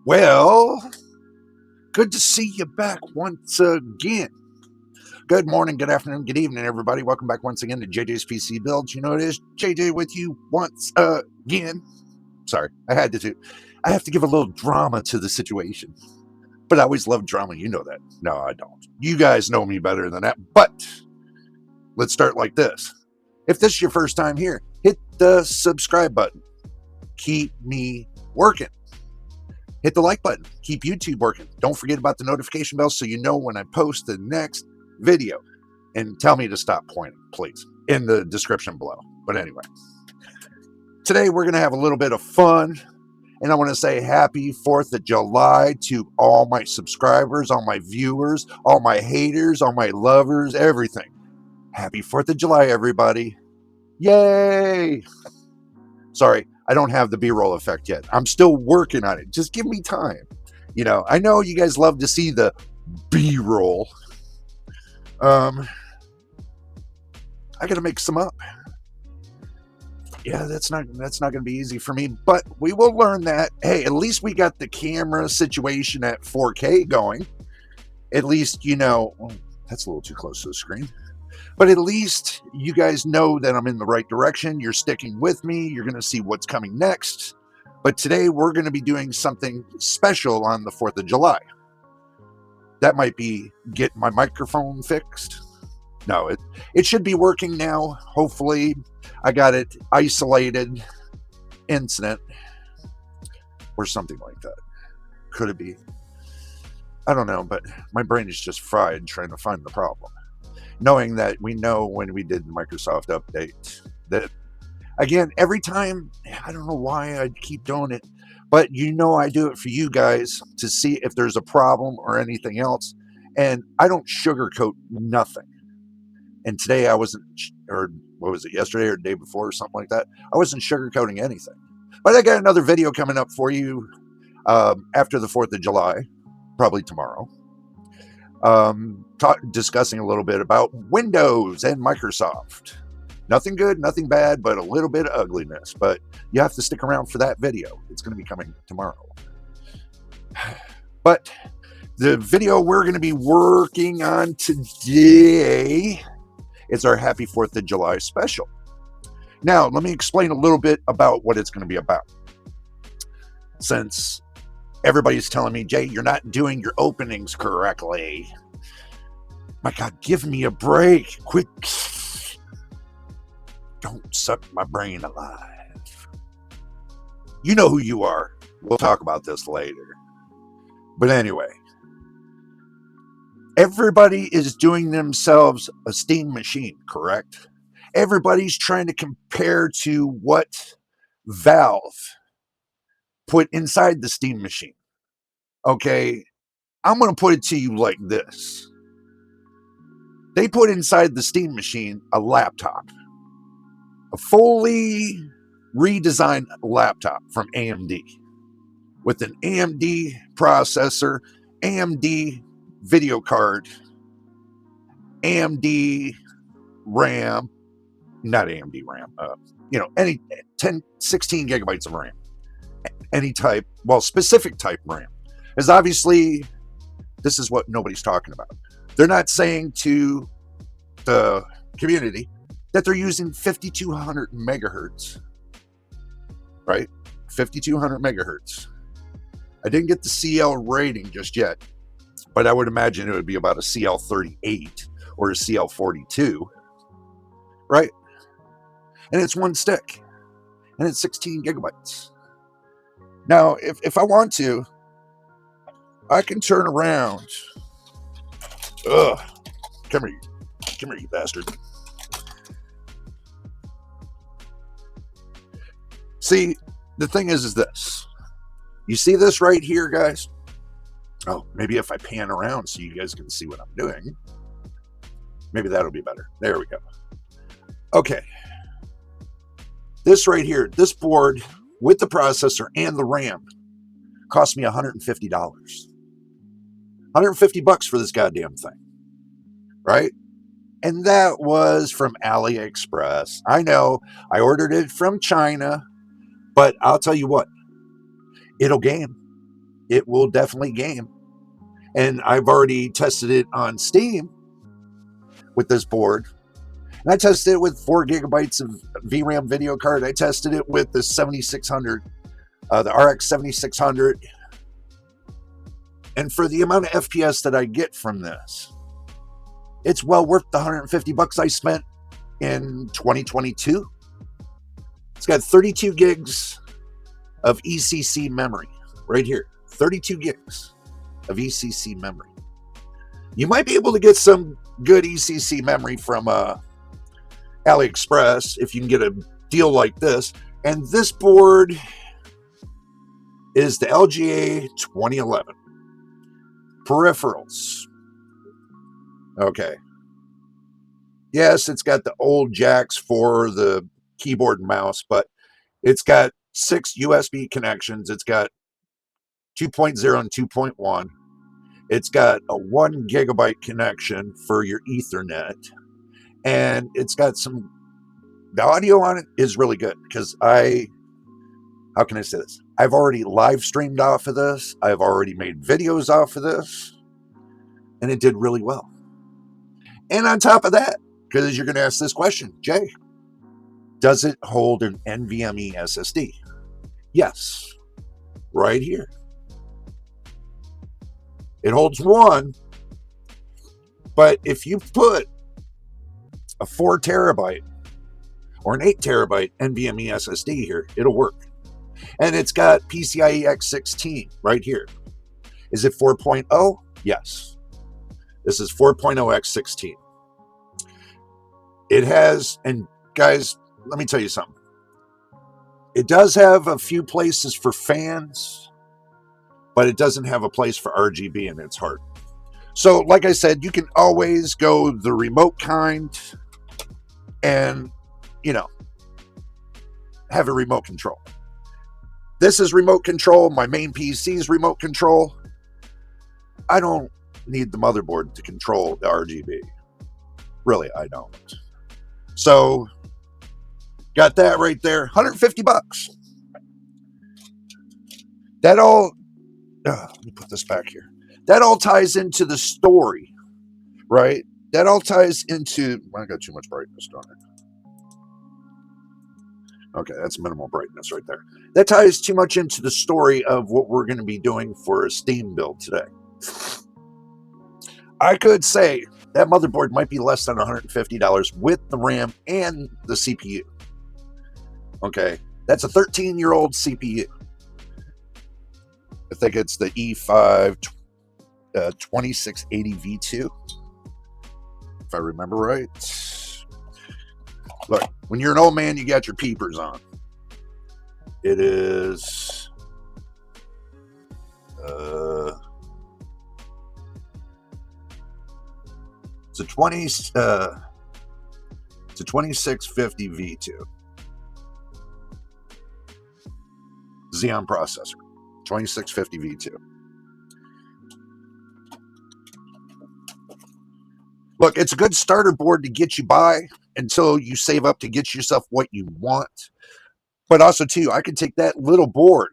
Well, good to see you back once again. Good morning, good afternoon, good evening, everybody. Welcome back once again to JJ's PC Builds. You know it is JJ with you once again. Sorry, I had to do. I have to give a little drama to the situation. But I always love drama, you know that. No, I don't. You guys know me better than that. But let's start like this. If this is your first time here, hit the subscribe button. Keep me working. Hit the like button. Keep YouTube working. Don't forget about the notification bell so you know when I post the next video. And tell me to stop pointing, please, in the description below. But anyway, today we're going to have a little bit of fun. And I want to say happy 4th of July to all my subscribers, all my viewers, all my haters, all my lovers, everything. Happy 4th of July, everybody. Yay! Sorry, I don't have the B-roll effect yet. I'm still working on it. Just give me time. You know, I know you guys love to see the B-roll. I got to make some up. Yeah, that's not going to be easy for me, but we will learn that. Hey, at least we got the camera situation at 4K going. At least, you know, that's a little too close to the screen. But at least you guys know that I'm in the right direction. You're sticking with me. You're going to see what's coming next. But today we're going to be doing something special on the 4th of July. That might be get my microphone fixed. No, it should be working now. Hopefully I got it isolated incident or something like that. Could it be? I don't know, but my brain is just fried trying to find the problem. Knowing that we know when we did the Microsoft update that, again, every time, I don't know why I keep doing it, but you know I do it for you guys to see if there's a problem or anything else. And I don't sugarcoat nothing. And today I wasn't, or what was it, yesterday or the day before or something like that? I wasn't sugarcoating anything. But I got another video coming up for you after the 4th of July, probably tomorrow. Discussing a little bit about Windows and Microsoft. Nothing good, nothing bad, but a little bit of ugliness. But you have to stick around for that video. It's going to be coming tomorrow. But the video we're going to be working on today is our Happy 4th of July special. Now, let me explain a little bit about what it's going to be about. Since everybody's telling me, Jay, you're not doing your openings correctly. My God, give me a break. Quit. Don't suck my brain alive. You know who you are. We'll talk about this later. But anyway, everybody is doing themselves a steam machine, correct? Everybody's trying to compare to what Valve put inside the steam machine. Okay, I'm going to put it to you like this. They put inside the steam machine a laptop, a fully redesigned laptop from AMD with an AMD processor, AMD video card, AMD RAM, not AMD RAM, any 16 gigabytes of RAM, any type, well, specific type RAM. Because obviously, this is what nobody's talking about. They're not saying to the community that they're using 5200 megahertz, right? 5200 megahertz. I didn't get the CL rating just yet, but I would imagine it would be about a CL38 or a CL42, right? And it's one stick, and it's 16 gigabytes. Now, if I want to, I can turn around. Ugh. Come here, you bastard. See, the thing is this. You see this right here, guys? Oh, maybe if I pan around so you guys can see what I'm doing. Maybe that'll be better. There we go. Okay. This right here, this board with the processor and the RAM cost me $150. $150 for this goddamn thing. Right? And that was from AliExpress. I know I ordered it from China, but I'll tell you what, it'll game. it will definitely game. And I've already tested it on Steam with this board. And I tested it with 4 gigabytes of VRAM video card. I tested it with the 7600, the RX 7600. And for the amount of FPS that I get from this, it's well worth the $150 I spent in 2022. It's got 32 gigs of ECC memory right here. 32 gigs of ECC memory. You might be able to get some good ECC memory from AliExpress if you can get a deal like this. And this board is the LGA 2011. Peripherals. Okay. Yes, it's got the old jacks for the keyboard and mouse, but it's got 6 USB connections. It's got 2.0 and 2.1. It's got a 1 gigabyte connection for your Ethernet. And it's got the audio on it is really good because how can I say this? I've already live streamed off of this. I've already made videos off of this. And it did really well. And on top of that, because you're going to ask this question, Jay, does it hold an NVMe SSD? Yes, right here. It holds one, but if you put a 4 terabyte or an 8 terabyte NVMe SSD here, it'll work. And it's got PCIe X16 right here. Is it 4.0? Yes. This is 4.0 X16. It has, and guys, let me tell you something. It does have a few places for fans, but it doesn't have a place for RGB in its heart. So, like I said, you can always go the remote kind and, have a remote control. This is remote control. My main PC is remote control. I don't need the motherboard to control the RGB. Really, I don't. So, got that right there. $150. That all, let me put this back here. That all ties into the story, right? That all ties into, I got too much brightness, don't I? Okay, that's minimal brightness right there. That ties too much into the story of what we're going to be doing for a Steam build today. I could say that motherboard might be less than $150 with the RAM and the CPU. Okay, that's a 13-year-old CPU. I think it's the E5 2680 V2, if I remember right. Look, when you're an old man, you got your peepers on. It is it's a 2650 V2 Xeon processor, 2650 V2. Look, it's a good starter board to get you by until you save up to get yourself what you want. But also, too, I can take that little board.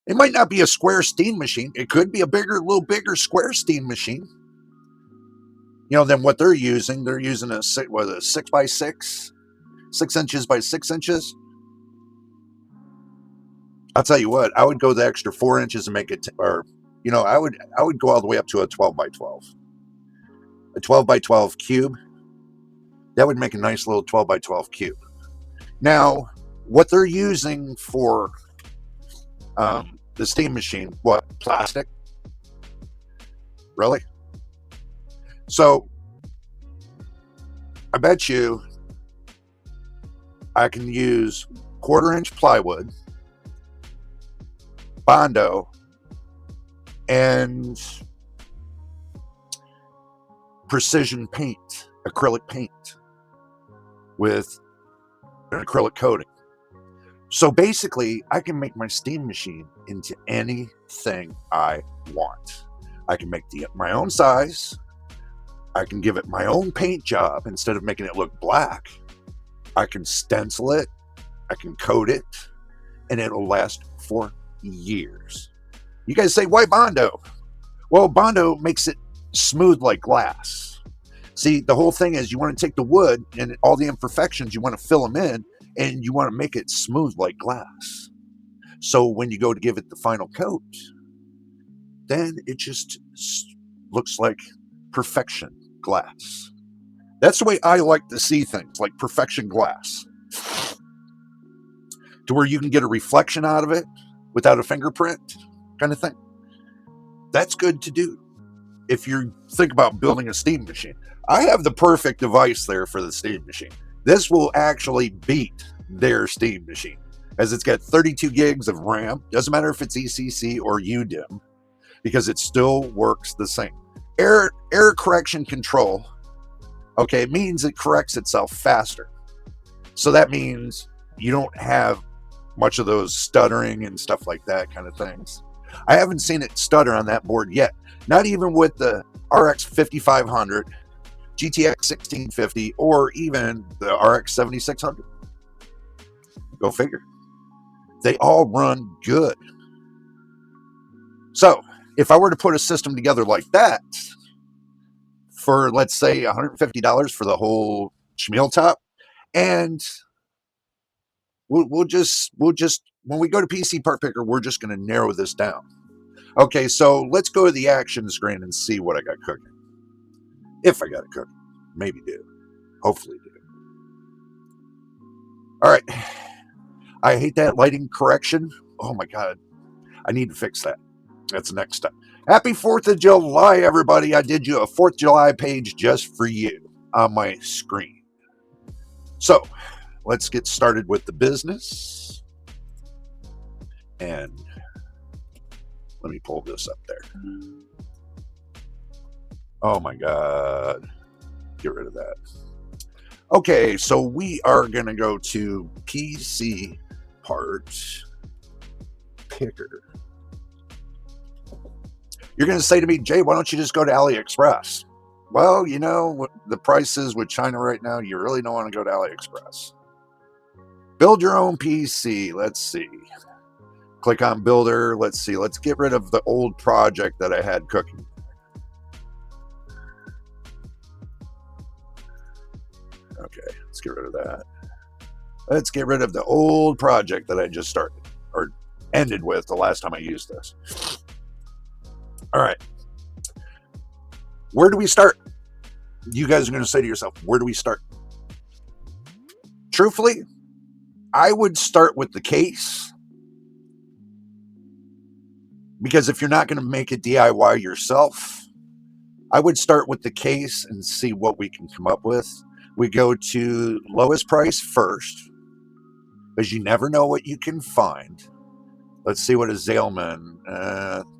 It might not be a square Steam machine. It could be a little bigger square Steam machine. Than what they're using. They're using a 6x6, 6 inches by 6 inches. I'll tell you what, I would go the extra 4 inches and make it, I would go all the way up to a 12 by 12. A 12 by 12 cube. That would make a nice little 12 by 12 cube. Now, what they're using for the Steam machine, what, plastic? Really? So, I bet you I can use 1/4-inch plywood, Bondo, and precision paint, acrylic paint with an acrylic coating. So basically, I can make my Steam machine into anything I want. I can make my own size. I can give it my own paint job instead of making it look black. I can stencil it. I can coat it. And it'll last for years. You guys say, why Bondo? Well, Bondo makes it smooth like glass. See, the whole thing is you want to take the wood and all the imperfections, you want to fill them in, and you want to make it smooth like glass. So when you go to give it the final coat, then it just looks like perfection glass. That's the way I like to see things, like perfection glass, to where you can get a reflection out of it without a fingerprint kind of thing. That's good to do if you think about building a steam machine. I have the perfect device there for the steam machine. This will actually beat their steam machine, as it's got 32 gigs of RAM. Doesn't matter if it's ECC or UDIM, because it still works the same. Error correction control, okay, it means it corrects itself faster. So that means you don't have much of those stuttering and stuff like that kind of things. I haven't seen it stutter on that board yet. Not even with the RX 5500, GTX 1650, or even the RX 7600. Go figure. They all run good. So if I were to put a system together like that for, let's say, $150 for the whole schmeal top, and we'll just when we go to PCPartPicker, we're just going to narrow this down. Okay, so let's go to the action screen and see what I got cooking. If I got it cooking. Maybe do. Hopefully do. All right. I hate that lighting correction. Oh my God. I need to fix that. That's the next step. Happy 4th of July, everybody. I did you a 4th of July page just for you on my screen. So let's get started with the business. And let me pull this up there. Oh my God. Get rid of that. Okay, so we are going to go to PC Part Picker. You're going to say to me, Jay, why don't you just go to AliExpress? Well, you know, the prices with China right now, you really don't want to go to AliExpress. Build your own PC. Let's see. Click on Builder. Let's see. Let's get rid of the old project that I had cooking. Okay, let's get rid of that. Let's get rid of the old project that I just started or ended with the last time I used this. All right. Where do we start? You guys are going to say to yourself, where do we start? Truthfully, I would start with the case. Because if you're not going to make it DIY yourself, I would start with the case and see what we can come up with. We go to lowest price first, because you never know what you can find. Let's see what a Zaleman.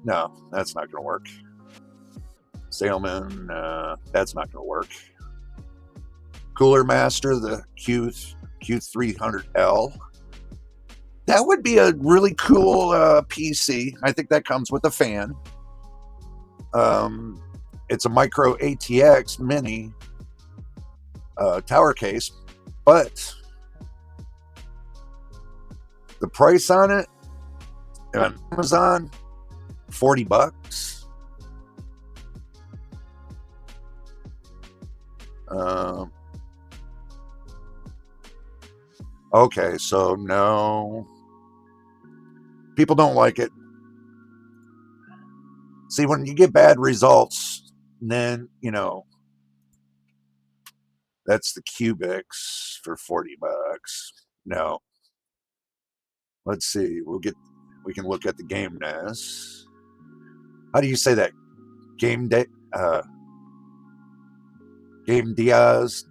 No, that's not going to work. Zaleman, that's not going to work. Cooler Master, the Q300L. That would be a really cool PC. I think that comes with a fan. It's a micro ATX mini tower case, but the price on it on Amazon, $40. Okay, so no. People don't like it. See, when you get bad results, then, you know, that's the Cubics for $40. No. Let's see. We can look at the Game NAS. How do you say that? Game Diaz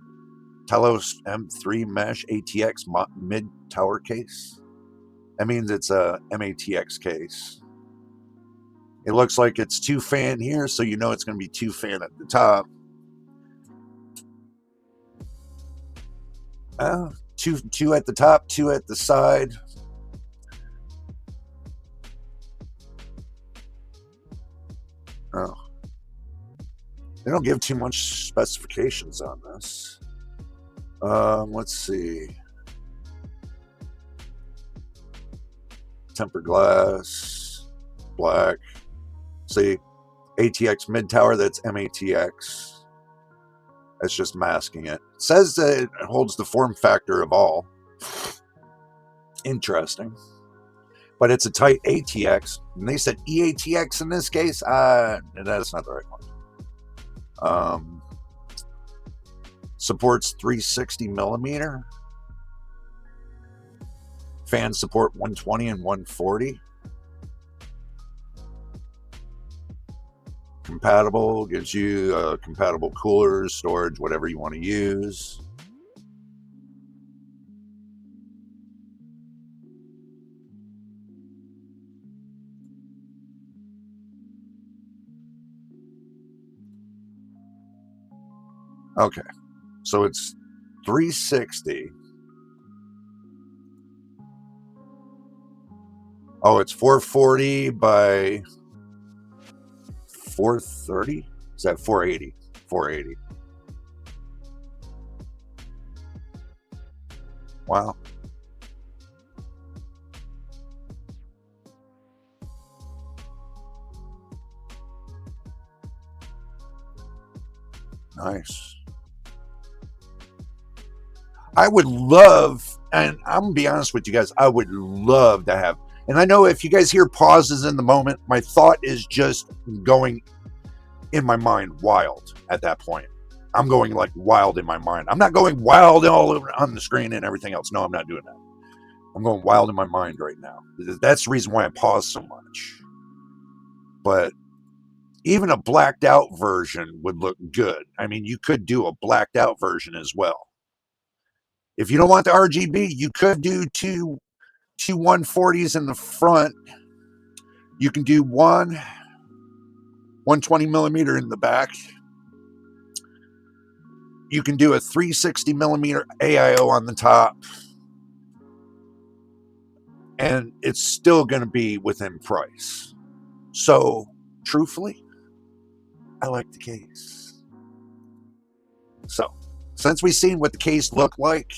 Telos M3 Mesh ATX mid tower case. That means it's a MATX case. It looks like it's 2 fan here, so you know it's going to be 2 fan at the top. Two at the top, 2 at the side. Oh. They don't give too much specifications on this. Let's see. Tempered glass. black. See, ATX mid tower, that's MATX. That's just masking it. It says that it holds the form factor of all. Interesting. But it's a tight ATX. And they said EATX in this case. That's not the right one. Supports 360 millimeter. Fans support 120 and 140. Compatible, gives you compatible coolers, storage, whatever you want to use. Okay, so it's 360. Oh, it's 440 by 430? Is that 480? 480. Wow. Nice. I would love, and I'm going to be honest with you guys, I would love to have, and I know if you guys hear pauses in the moment, my thought is just going in my mind wild at that point. I'm going like wild in my mind. I'm not going wild all over on the screen and everything else. No, I'm not doing that. I'm going wild in my mind right now. That's the reason why I pause so much. But even a blacked out version would look good. I mean, you could do a blacked out version as well. If you don't want the RGB, you could do two 140s in the front. You can do one 120 millimeter in the back. You can do a 360 millimeter AIO on the top. And it's still going to be within price. So, truthfully, I like the case. So, since we've seen what the case looked like,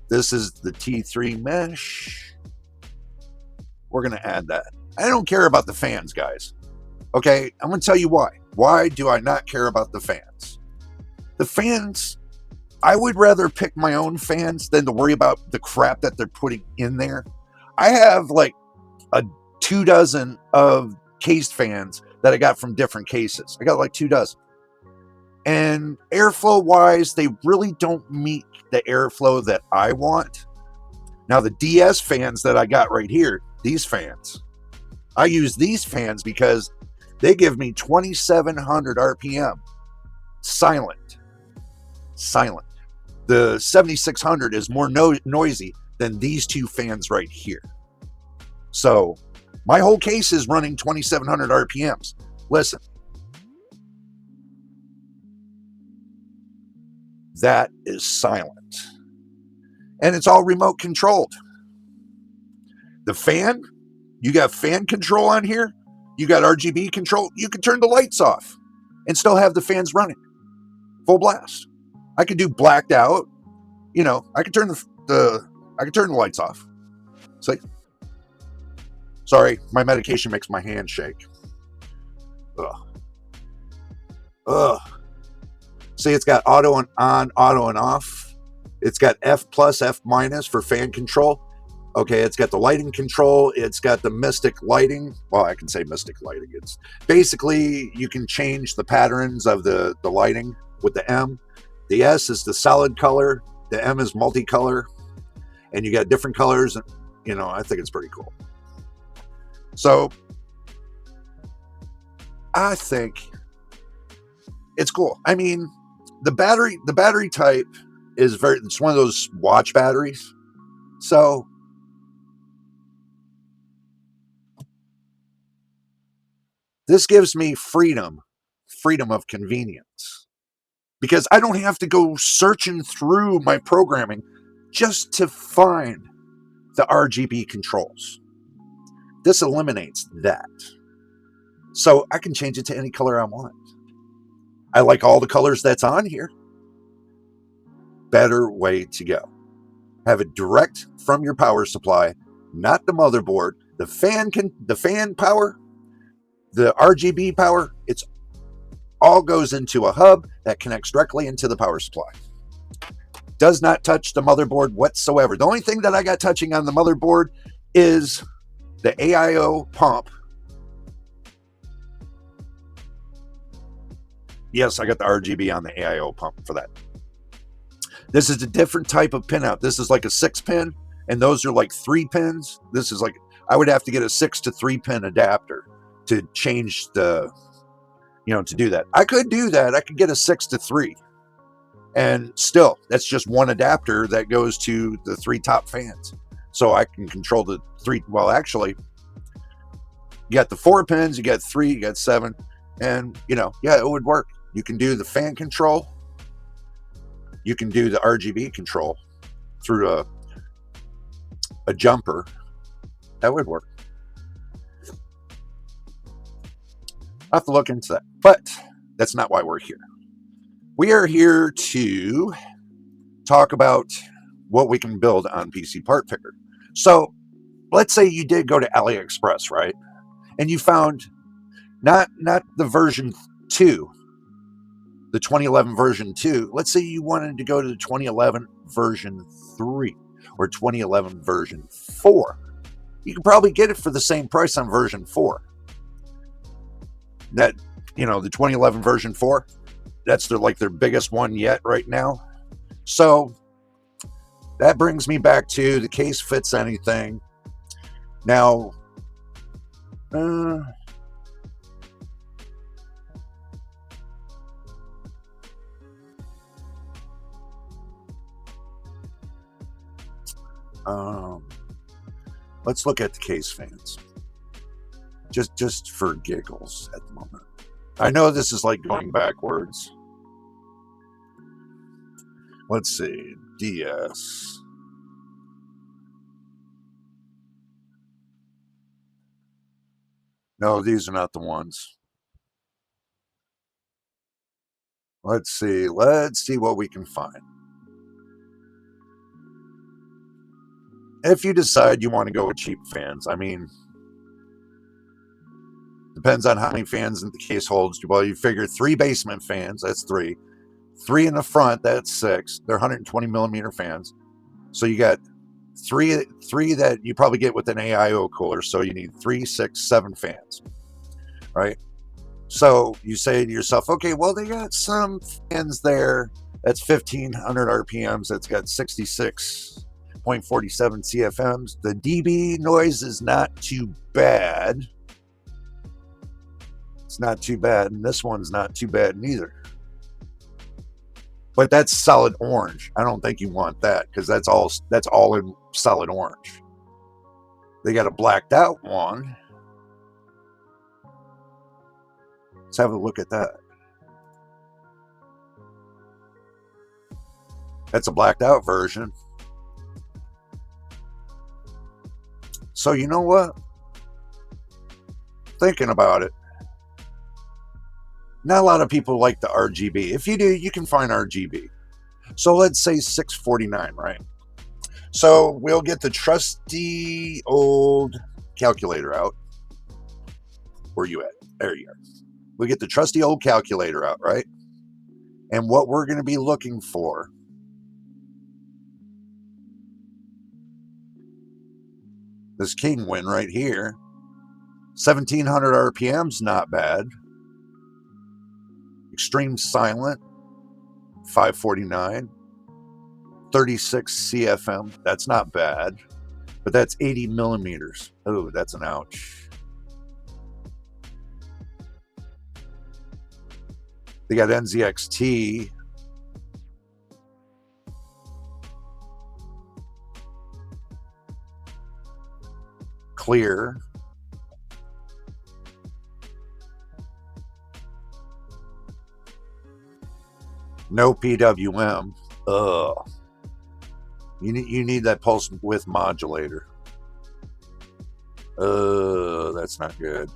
this is the T3 mesh. We're going to add that. I don't care about the fans, guys. Okay, I'm going to tell you why. Why do I not care about the fans? The fans, I would rather pick my own fans than to worry about the crap that they're putting in there. I have like 24 of cased fans that I got from different cases. I got like 24. And airflow wise, they really don't meet the airflow that I want. Now the DS fans that I got right here, these fans, I use these fans because they give me 2,700 RPM. Silent. The 7600 is more noisy than these two fans right here. So my whole case is running 2,700 RPMs. Listen. That is silent. And it's all remote controlled. The fan, you got fan control on here. You got RGB control. You can turn the lights off and still have the fans running. Full blast. I could do blacked out. You know, I could turn the lights off. See? Sorry, my medication makes my hand shake. Ugh. See, it's got auto and on, auto and off. It's got F plus, F minus for fan control. Okay, it's got the lighting control. It's got the Mystic lighting. Well, I can say Mystic lighting. It's basically, you can change the patterns of the lighting with the M. The S is the solid color. The M is multicolor. And you got different colors. And, you know, I think it's pretty cool. So, I think it's cool. I mean, the battery type is it's one of those watch batteries. So, this gives me freedom of convenience, because I don't have to go searching through my programming just to find the RGB controls. This eliminates that. So I can change it to any color I want. I like all the colors that's on here. Better way to go. Have it direct from your power supply, not the motherboard. The fan power, the RGB power, it's all goes into a hub that connects directly into the power supply. Does not touch the motherboard whatsoever. The only thing that I got touching on the motherboard is the AIO pump. Yes, I got the RGB on the AIO pump for that. This is a different type of pinout. This is like a 6-pin, and those are like 3 pins. This is like, I would have to get a 6 to 3 pin adapter to change the, to do that. I could do that. I could get a 6 to 3. And still, that's just one adapter that goes to the 3 top fans. So I can control the 3. Well, actually, you got the 4 pins, you got 3, you got 7. And, yeah, it would work. You can do the fan control. You can do the RGB control through a jumper. That would work. I'll have to look into that. But that's not why we're here. We are here to talk about what we can build on PCPartPicker. So let's say you did go to AliExpress, right? And you found not the version 2, the 2011 version 2. Let's say you wanted to go to the 2011 version 3 or 2011 version 4. You can probably get it for the same price on version 4. That, the 2011 version 4, that's their biggest one yet right now. So that brings me back to the case fits anything. Now, let's look at the case fans. Just for giggles at the moment. I know this is like going backwards. Let's see. DS. No, these are not the ones. Let's see what we can find. If you decide you want to go with cheap fans, depends on how many fans in the case holds. Well, you figure 3 basement fans, that's 3. 3 in the front, that's 6. They're 120 millimeter fans. So you got three that you probably get with an AIO cooler. So you need 3, 6, 7 fans, right? So you say to yourself, okay, well, they got some fans there. That's 1500 RPMs. That's got 66.47 CFMs. The dB noise is not too bad. It's not too bad. And this one's not too bad neither. But that's solid orange. I don't think you want that because that's all in solid orange. They got a blacked out one. Let's have a look at that. That's a blacked out version. So you know what? Thinking about it, not a lot of people like the RGB. If you do, you can find RGB. So let's say 649, right? So we'll get the trusty old calculator out. Where you at? There you are. We get the trusty old calculator out, right? And what we're going to be looking for this Kingwin right here. 1700 RPMs, not bad. Extreme silent, 549. 36 CFM, that's not bad. But that's 80 millimeters. Oh, that's an ouch. They got NZXT. Clear. No PWM. Ugh. You need that pulse width modulator. That's not good.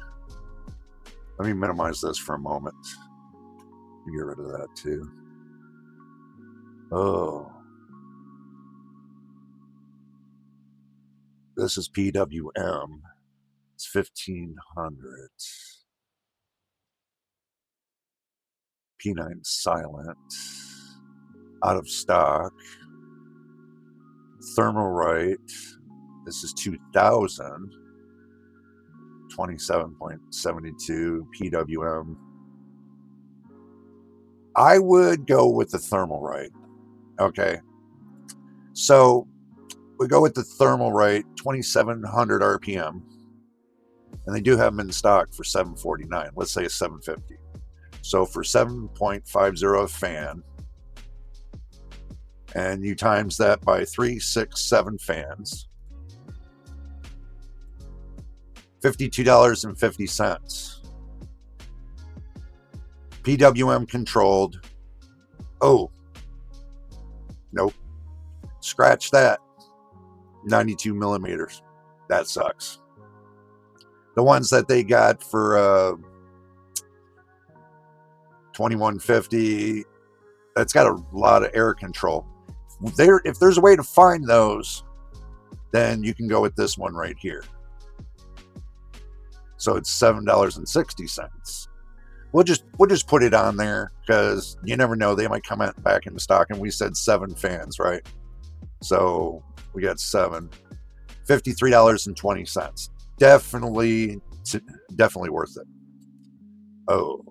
Let me minimize this for a moment. Get rid of that too. Oh. This is PWM. It's 1500. P9 silent. Out of stock. Thermalright. This is 2000. 27.72 PWM. I would go with the Thermalright. Okay. So we go with the Thermalright, 2700 RPM. And they do have them in stock for $749. Let's say it's $750. So for 7.50 fan, and you times that by 3, 6, 7 fans, $52.50. PWM controlled. Oh, nope. Scratch that. 92 millimeters. That sucks. The ones that they got for $21.50, that's got a lot of air control. If there's a way to find those, then you can go with this one right here. So it's $7.60. We'll just put it on there because you never know, they might come back into stock. And we said 7 fans, right? So we got 7, $53.20. Definitely worth it. Oh,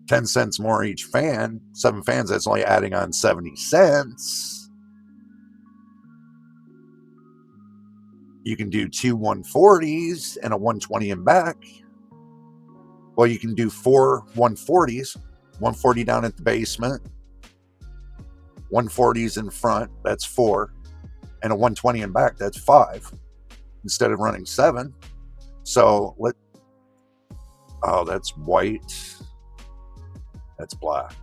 10 cents more each fan. 7 fans, that's only adding on 70 cents. You can do 2 140s and a 120 in back. Well, you can do 4 140s, 140 down at the basement, 140s in front, that's 4, and a 120 in back, that's 5, instead of running 7. So oh, that's white. That's black.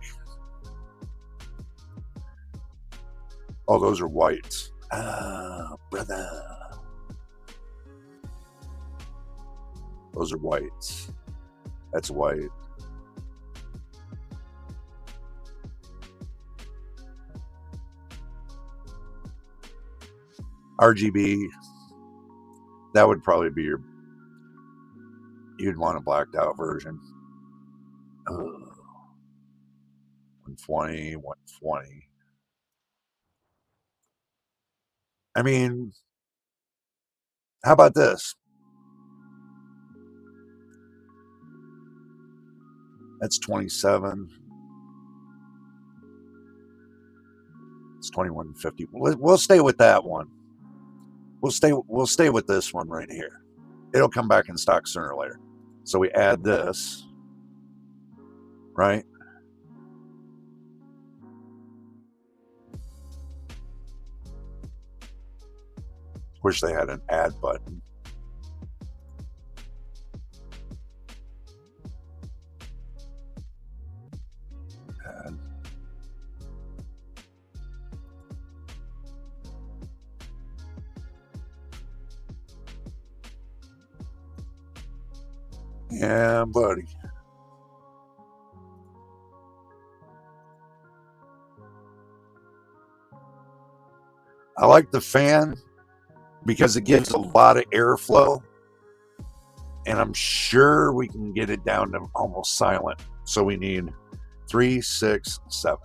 Oh, those are white. Ah, brother. Those are white. That's white. RGB, that would probably be you'd want a blacked out version. 120, 120. I mean, how about this? That's 27. It's 21.50. We'll stay with that one. We'll stay with this one right here. It'll come back in stock sooner or later. So we add this, right? Wish they had an add button. Add. Yeah, buddy. I like the fan because it gives a lot of airflow, and I'm sure we can get it down to almost silent. So we need 3, 6, 7.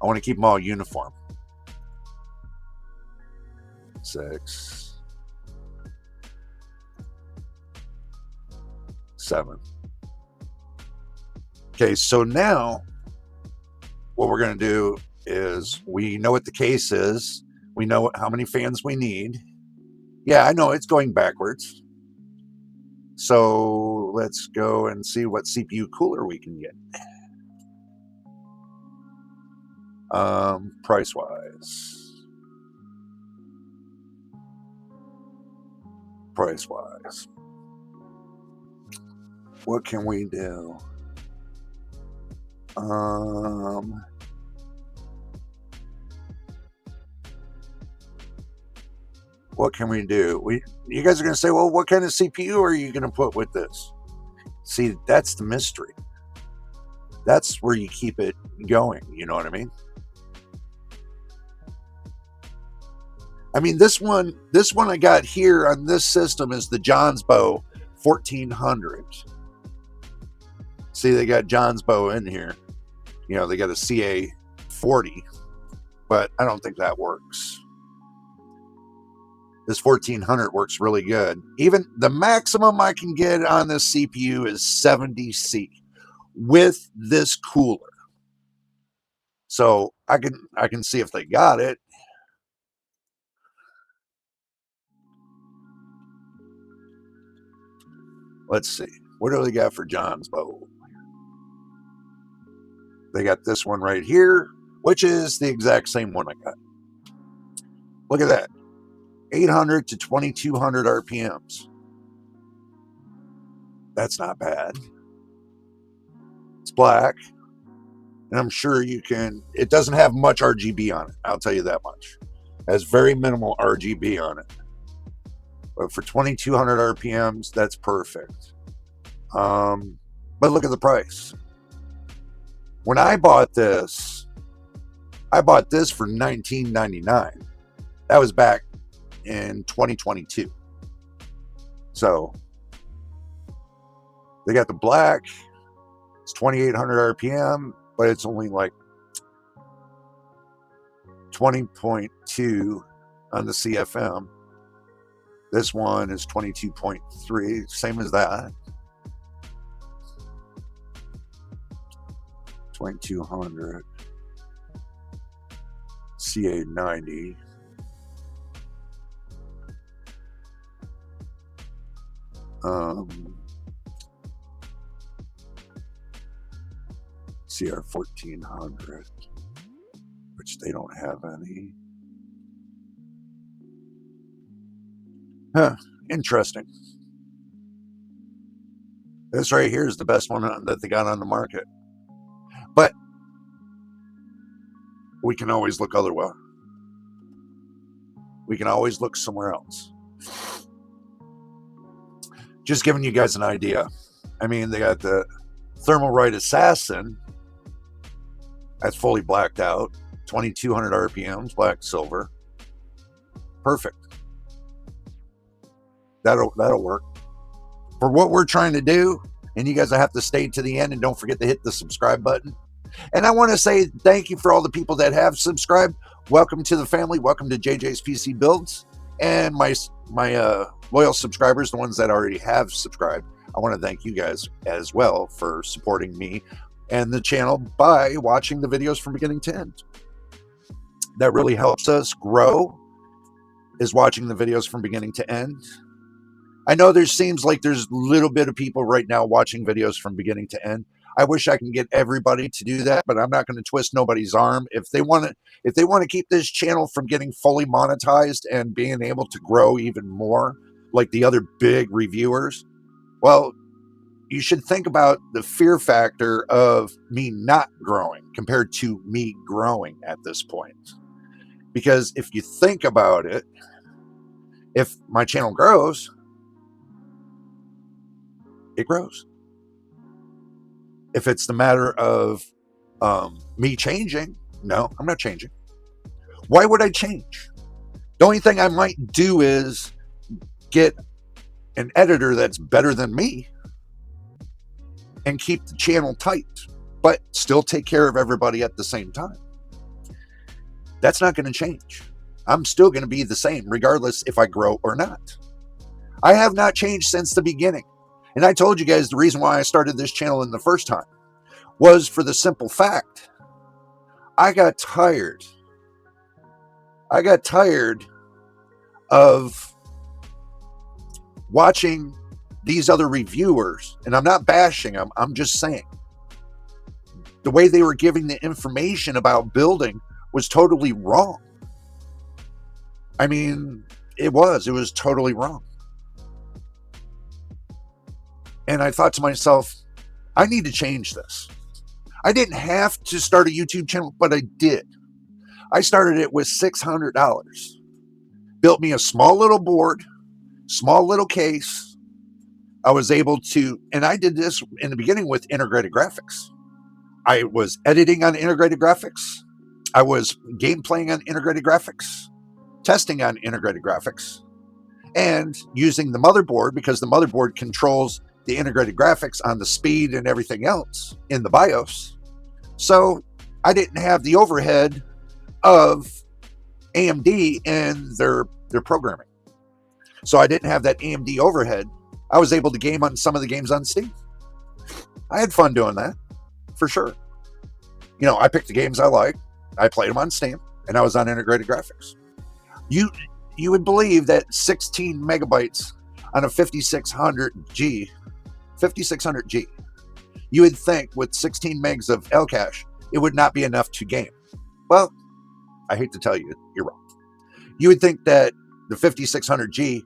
I want to keep them all uniform. 6, 7. Okay, so now what we're going to do is we know what the case is. We know how many fans we need. Yeah, I know it's going backwards. So let's go and see what CPU cooler we can get. Price-wise. Price-wise. What can we do? What can we do? You guys are going to say, well, what kind of CPU are you going to put with this? See, that's the mystery. That's where you keep it going. You know what I mean? I mean, this one I got here on this system is the Johnsbow 1400. See, they got Johnsbow in here. You know, they got a CA 40, but I don't think that works. This 1400 works really good. Even the maximum I can get on this CPU is 70C with this cooler. So I can see if they got it. Let's see. What do they got for Johnsbow? They got this one right here, which is the exact same one I got. Look at that. 800 to 2200 RPMs. That's not bad. It's black. And I'm sure you can, it doesn't have much RGB on it. I'll tell you that much. It has very minimal RGB on it. But for 2200 RPMs, that's perfect. But look at the price. When I bought this for $19.99. That was back in 2022. So they got the black. It's 2800 RPM, but it's only like 20.2 on the CFM. This one is 22.3, same as that. 2200 CA90. CR 1400, which they don't have any. Huh, interesting. This right here is the best one that they got on the market. But we can always look otherwise. We can always look somewhere else. Just giving you guys an idea. I mean, they got the Thermal Right Assassin. That's fully blacked out. 2200 RPMs, black, silver. Perfect. That'll work. For what we're trying to do, and you guys have to stay to the end and don't forget to hit the subscribe button. And I want to say thank you for all the people that have subscribed. Welcome to the family. Welcome to JJ's PC Builds. And my loyal subscribers, the ones that already have subscribed, I want to thank you guys as well for supporting me and the channel by watching the videos from beginning to end. That really helps us grow, is watching the videos from beginning to end. I know there seems like there's a little bit of people right now watching videos from beginning to end. I wish I can get everybody to do that, but I'm not going to twist nobody's arm. If they want to keep this channel from getting fully monetized and being able to grow even more like the other big reviewers, well, you should think about the fear factor of me not growing compared to me growing at this point. Because if you think about it, if my channel grows, it grows. If it's the matter of me changing, no, I'm not changing. Why would I change? The only thing I might do is get an editor that's better than me and keep the channel tight, but still take care of everybody at the same time. That's not going to change. I'm still going to be the same regardless if I grow or not. I have not changed since the beginning. And I told you guys the reason why I started this channel in the first time was for the simple fact I got tired. I got tired of watching these other reviewers, and I'm not bashing them, I'm just saying the way they were giving the information about building was totally wrong. I mean, it was totally wrong. And I thought to myself, I need to change this. I didn't have to start a YouTube channel, but I did. I started it with $600. Built me a small little board, small little case. I was able to, and I did this in the beginning with integrated graphics. I was editing on integrated graphics. I was game playing on integrated graphics, testing on integrated graphics, and using the motherboard, because the motherboard controls the integrated graphics on the speed and everything else in the BIOS. So I didn't have the overhead of AMD in their programming. So I didn't have that AMD overhead. I was able to game on some of the games on Steam. I had fun doing that, for sure. You know, I picked the games I liked. I played them on Steam, and I was on integrated graphics. You would believe that 16 megabytes on a 5600G, you would think with 16 megs of L cache, it would not be enough to game. Well, I hate to tell you, you're wrong. You would think that the 5600G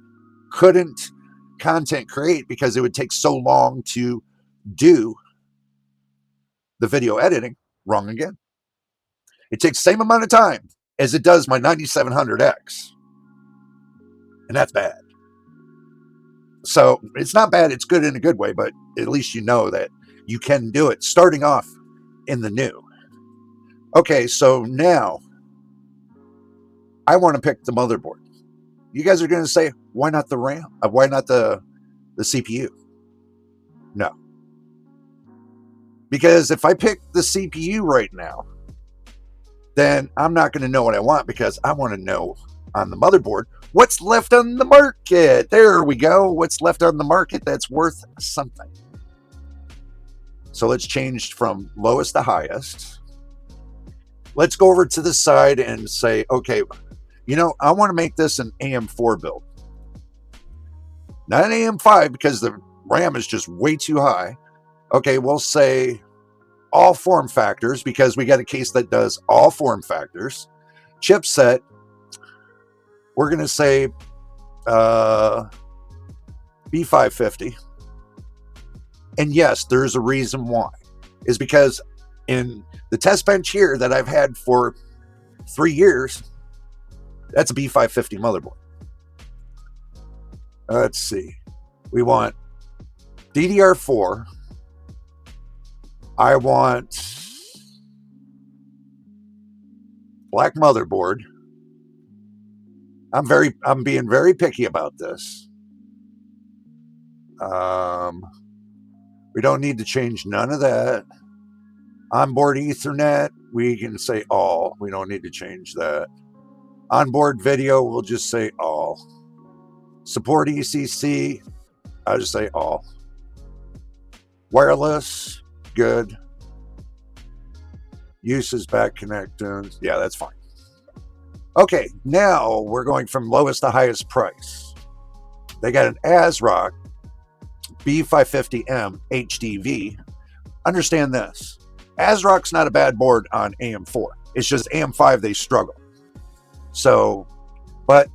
couldn't content create because it would take so long to do the video editing. Wrong again. It takes the same amount of time as it does my 9700X. And that's bad. So it's not bad. It's good in a good way, but at least you know that you can do it starting off in the new. Okay, so now I want to pick the motherboard. You guys are going to say, why not the RAM? Why not the CPU? No. Because if I pick the CPU right now, then I'm not going to know what I want, because I want to know on the motherboard what's left on the market. There we go. What's left on the market that's worth something. So let's change from lowest to highest. Let's go over to the side and say, okay, you know, I want to make this an AM4 build. Not an AM5, because the RAM is just way too high. Okay, we'll say all form factors, because we got a case that does all form factors. Chipset, we're going to say B550. And yes, there's a reason why. Is because in the test bench here that I've had for 3 years, that's a B550 motherboard. Let's see. We want DDR4. I want black motherboard. I'm being very picky about this. We don't need to change none of that. Onboard Ethernet, we can say all. We don't need to change that. Onboard video, we'll just say all. Support ECC, I'll just say all. Wireless, good. Uses back connected. Yeah, that's fine. Okay, now we're going from lowest to highest price. They got an ASRock B550M HDV. Understand this. ASRock's not a bad board on AM4. It's just AM5 they struggle. So, but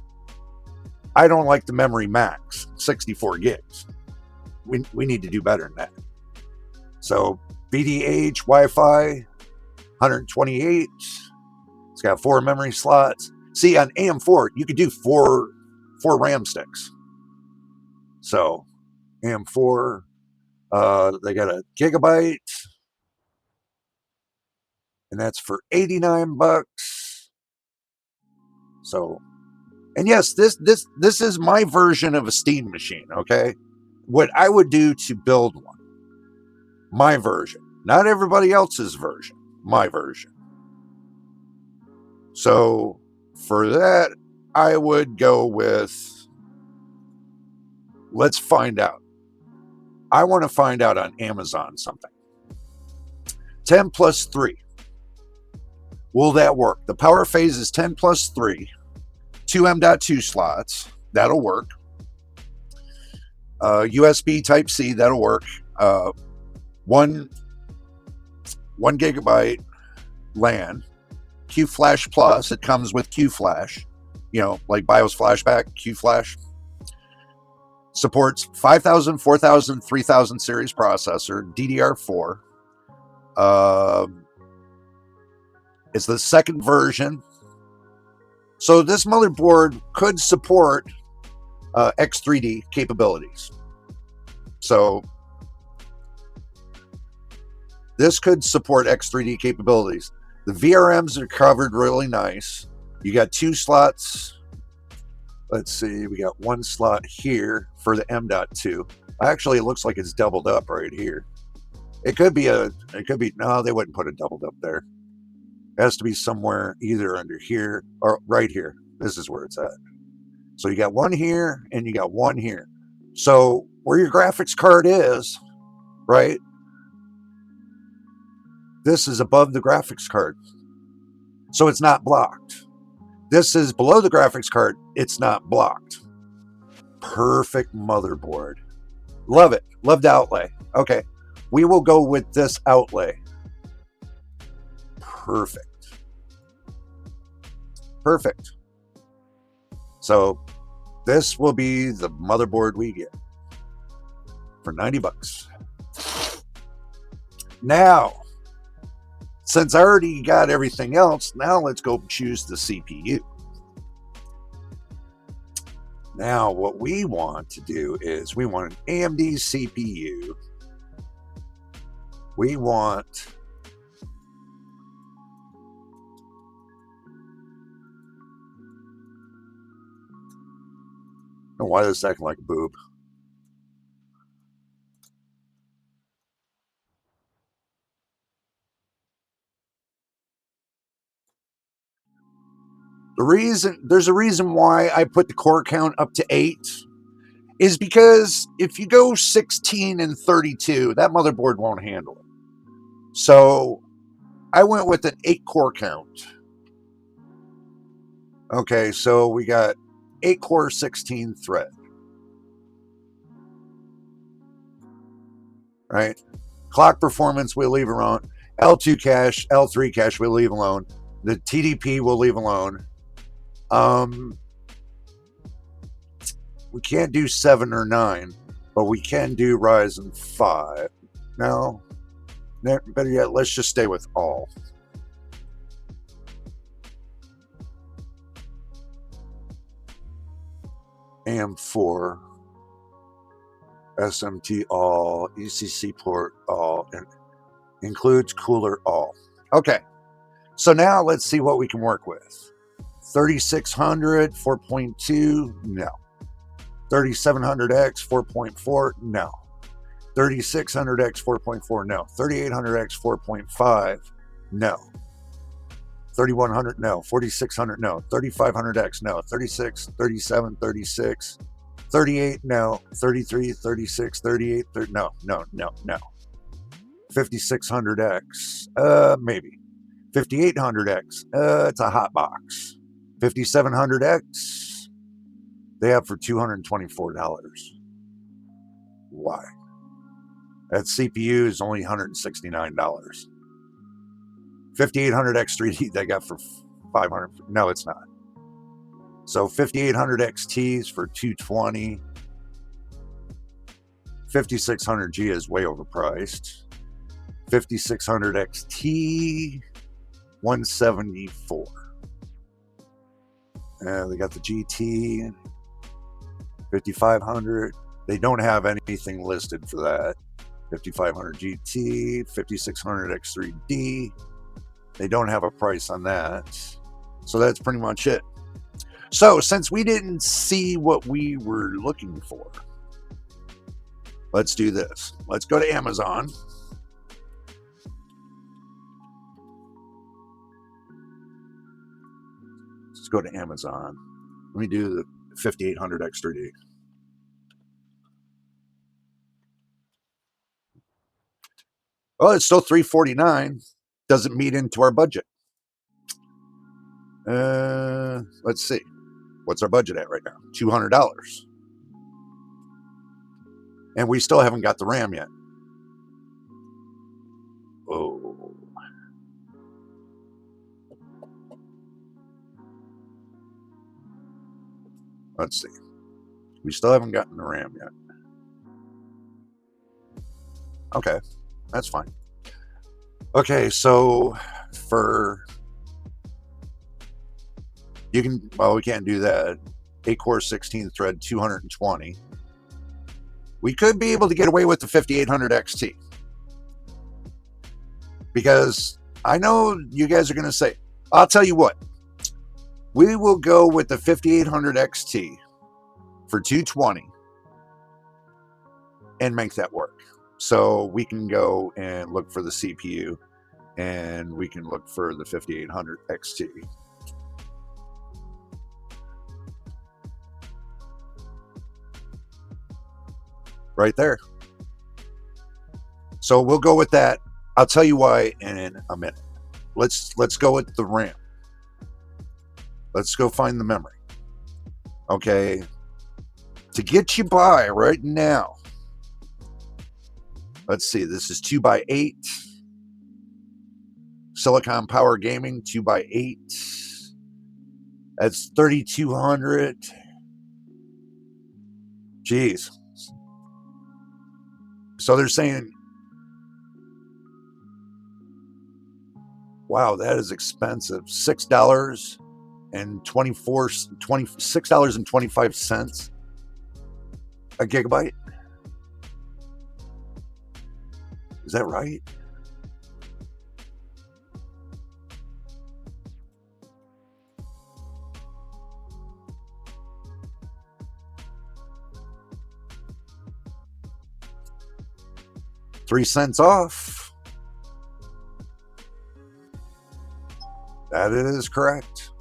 I don't like the memory max, 64 gigs. We need to do better than that. So VDH Wi-Fi, 128. It's got 4 memory slots. See, on AM4, you could do four RAM sticks. So AM4, they got a gigabyte, and that's for $89. So, and yes, this is my version of a Steam machine. Okay, what I would do to build one, my version, not everybody else's version, my version. So for that, I would go with, let's find out. I want to find out on Amazon something. 10 plus 3. Will that work? The power phase is 10 plus 3. 2 M.2 slots. That'll work. USB Type-C. That'll work. 1 gigabyte LAN. Q-Flash Plus. It comes with Q-Flash. You know, like BIOS flashback, Q-Flash. Supports 5000, 4000, 3000 series processor, DDR4. It's the second version. So this motherboard could support X3D capabilities. So This could support X3D capabilities. The VRMs are covered really nice. You got 2 slots. Let's see, we got 1 slot here for the M.2. Actually, it looks like it's doubled up right here. It could be, no, they wouldn't put it doubled up there. It has to be somewhere either under here or right here. This is where it's at. So you got 1 here and you got 1 here. So where your graphics card is, right? This is above the graphics card. So it's not blocked. This is below the graphics card. It's not blocked. Perfect motherboard. Love it. Love the outlay. Okay. We will go with this outlay. Perfect. Perfect. So this will be the motherboard we get for 90 bucks. Now, since I already got everything else, now let's go choose the CPU. Now, what we want to do is we want an AMD CPU. We want why is this acting like a boob? There's a reason why I put the core count up to 8 is because if you go 16 and 32, that motherboard won't handle it. So I went with an 8 core count. Okay, so we got 8 core, 16 thread. Right? Clock performance we'll leave alone. L2 cache, L3 cache we'll leave alone. The TDP we'll leave alone. We can't do 7 or 9, but we can do Ryzen 5. No, better yet, let's just stay with all. AM4, SMT all, ECC port all, and includes cooler all. Okay, so now let's see what we can work with. 3600, 4.2, no. 3700X, 4.4, no. 3600X, 4.4, no. 3800X, 4.5, no. 3100, no. 4600, no. 3500X, no. 36, 37, 36, 38, no. 33, 36, 38, 30, no. 5600X, maybe. 5800X, it's a hot box. 5700X, they have for $224. Why? That CPU is only $169. 5800X 3D they got for $500. No, it's not. So 5800 XTs for $220. 5600G is way overpriced. 5600 XT, $174. They got the GT, 5500. They don't have anything listed for that. 5500 GT, 5600 X3D. They don't have a price on that. So that's pretty much it. So since we didn't see what we were looking for, let's do this. Let's go to Amazon. Let's go to Amazon. Let me do the 5800 X3D. Well, it's still $349. Doesn't meet into our budget. Let's see. What's our budget at right now? $200. And we still haven't got the RAM yet. Oh. Let's see. We still haven't gotten the RAM yet. Okay, that's fine. Okay, so for you can, well, we can't do that. 8 core 16 thread, 220. We could be able to get away with the 5800 XT. Because I know you guys are going to say, I'll tell you what, we will go with the 5800 XT for 220 and make that work. So we can go and look for the CPU, and we can look for the 5800 XT. Right there. So we'll go with that. I'll tell you why in a minute. Let's go with the RAM. Let's go find the memory. Okay. To get you by right now. Let's see. This is 2x8. Silicon Power Gaming 2x8. That's 3200. Jeez. So they're saying, wow, that is expensive. $6.25 a gigabyte. Is that right? $0.03 off. That is correct.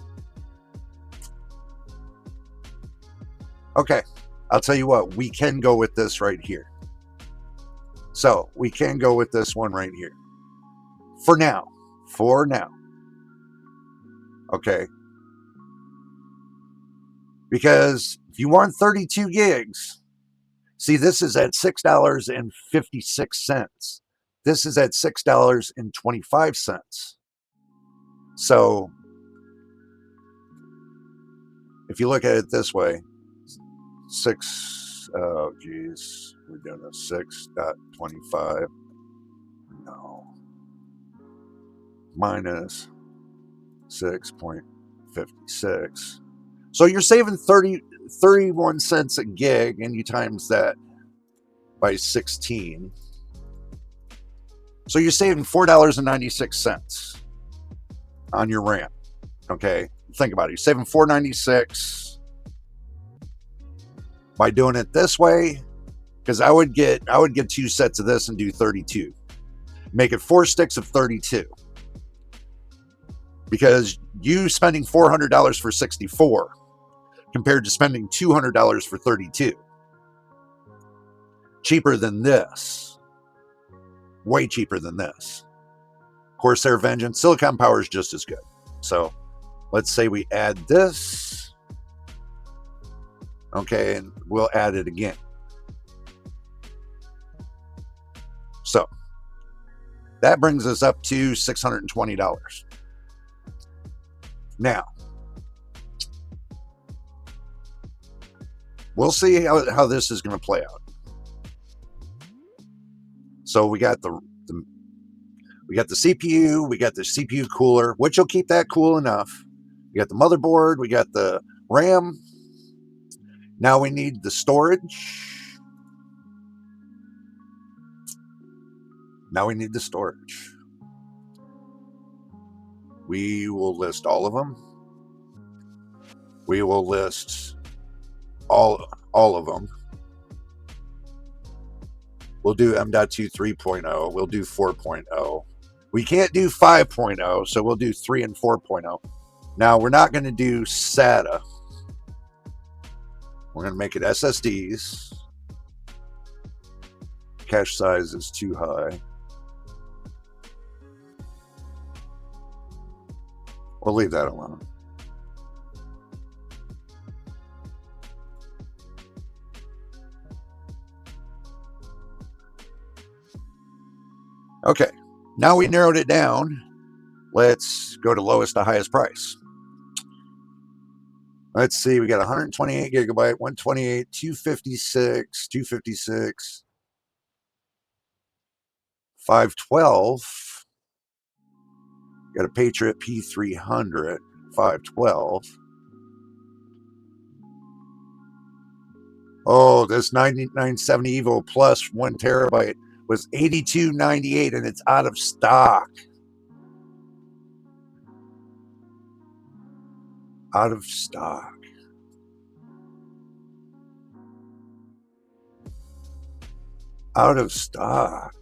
Okay, I'll tell you what, we can go with this right here. So we can go with this one right here. For now. Okay. Because if you want 32 gigs, see, this is at $6.56. This is at $6.25. So if you look at it this way, we're doing a 6.25. No. Minus 6.56. So you're saving 31 cents a gig, and you times that by 16. So you're saving $4.96 on your RAM. Okay, think about it. You're saving $4.96 by doing it this way. Because I would get 2 sets of this and do 32. Make it 4 sticks of 32. Because you spending $400 for 64 compared to spending $200 for 32. Cheaper than this. Way cheaper than this. Corsair Vengeance, Silicon Power is just as good. So let's say we add this. Okay, and we'll add it again. So that brings us up to $620. Now, we'll see how this is going to play out. So we got the CPU, we got the CPU cooler, which will keep that cool enough. We got the motherboard, we got the RAM. Now we need the storage. We will list all of them. We will list all of them. We'll do M.2 3.0. We'll do 4.0. We can't do 5.0, so we'll do 3 and 4.0. Now, we're not going to do SATA. We're going to make it SSDs. Cache size is too high. We'll leave that alone. Okay, now we narrowed it down. Let's go to lowest to highest price. Let's see, we got 128 gigabyte, 128, 256, 512. Got a Patriot P300, 512. Oh, this 9970 Evo Plus 1 terabyte was $82.98 and it's out of stock. Out of stock. Out of stock.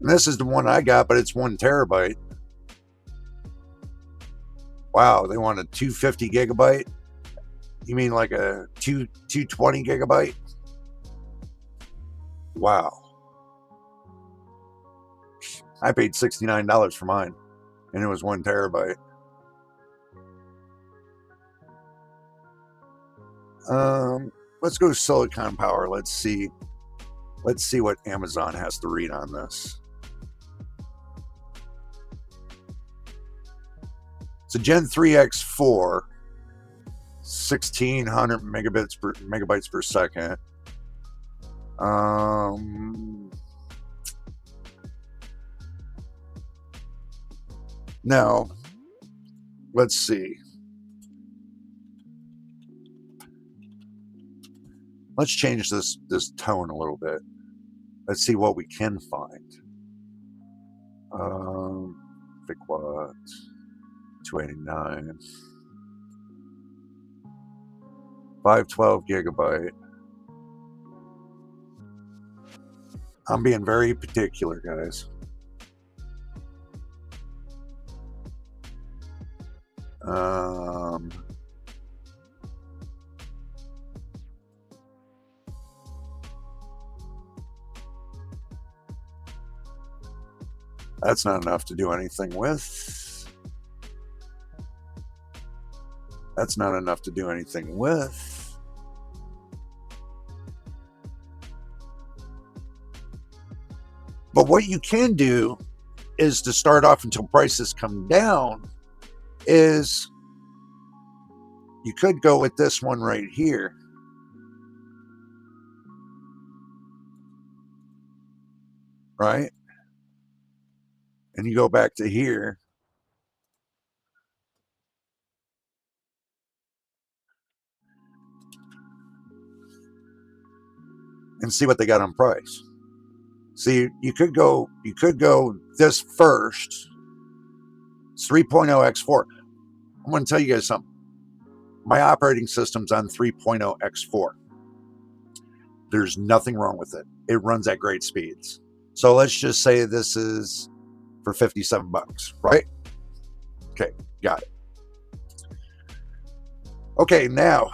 And this is the one I got, but it's 1 terabyte. Wow, they want a 250 gigabyte? You mean like a 220 gigabyte? Wow. I paid $69 for mine, and it was 1 terabyte. Let's go Silicon Power. Let's see what Amazon has to read on this. It's a Gen 3 X4, 1600 megabytes per second. Now, let's see. Let's change this tone a little bit. Let's see what we can find. Big what? 289. 512 gigabyte. I'm being very particular, guys. That's not enough to do anything with. That's not enough to do anything with. But what you can do is to start off until prices come down is you could go with this one right here. Right? And you go back to here. And see what they got on price. See, you could go this first. It's 3.0 X4. I'm going to tell you guys something. My operating system's on 3.0 X4. There's nothing wrong with it. It runs at great speeds. So let's just say this is for $57, right? Okay, got it. Okay, now,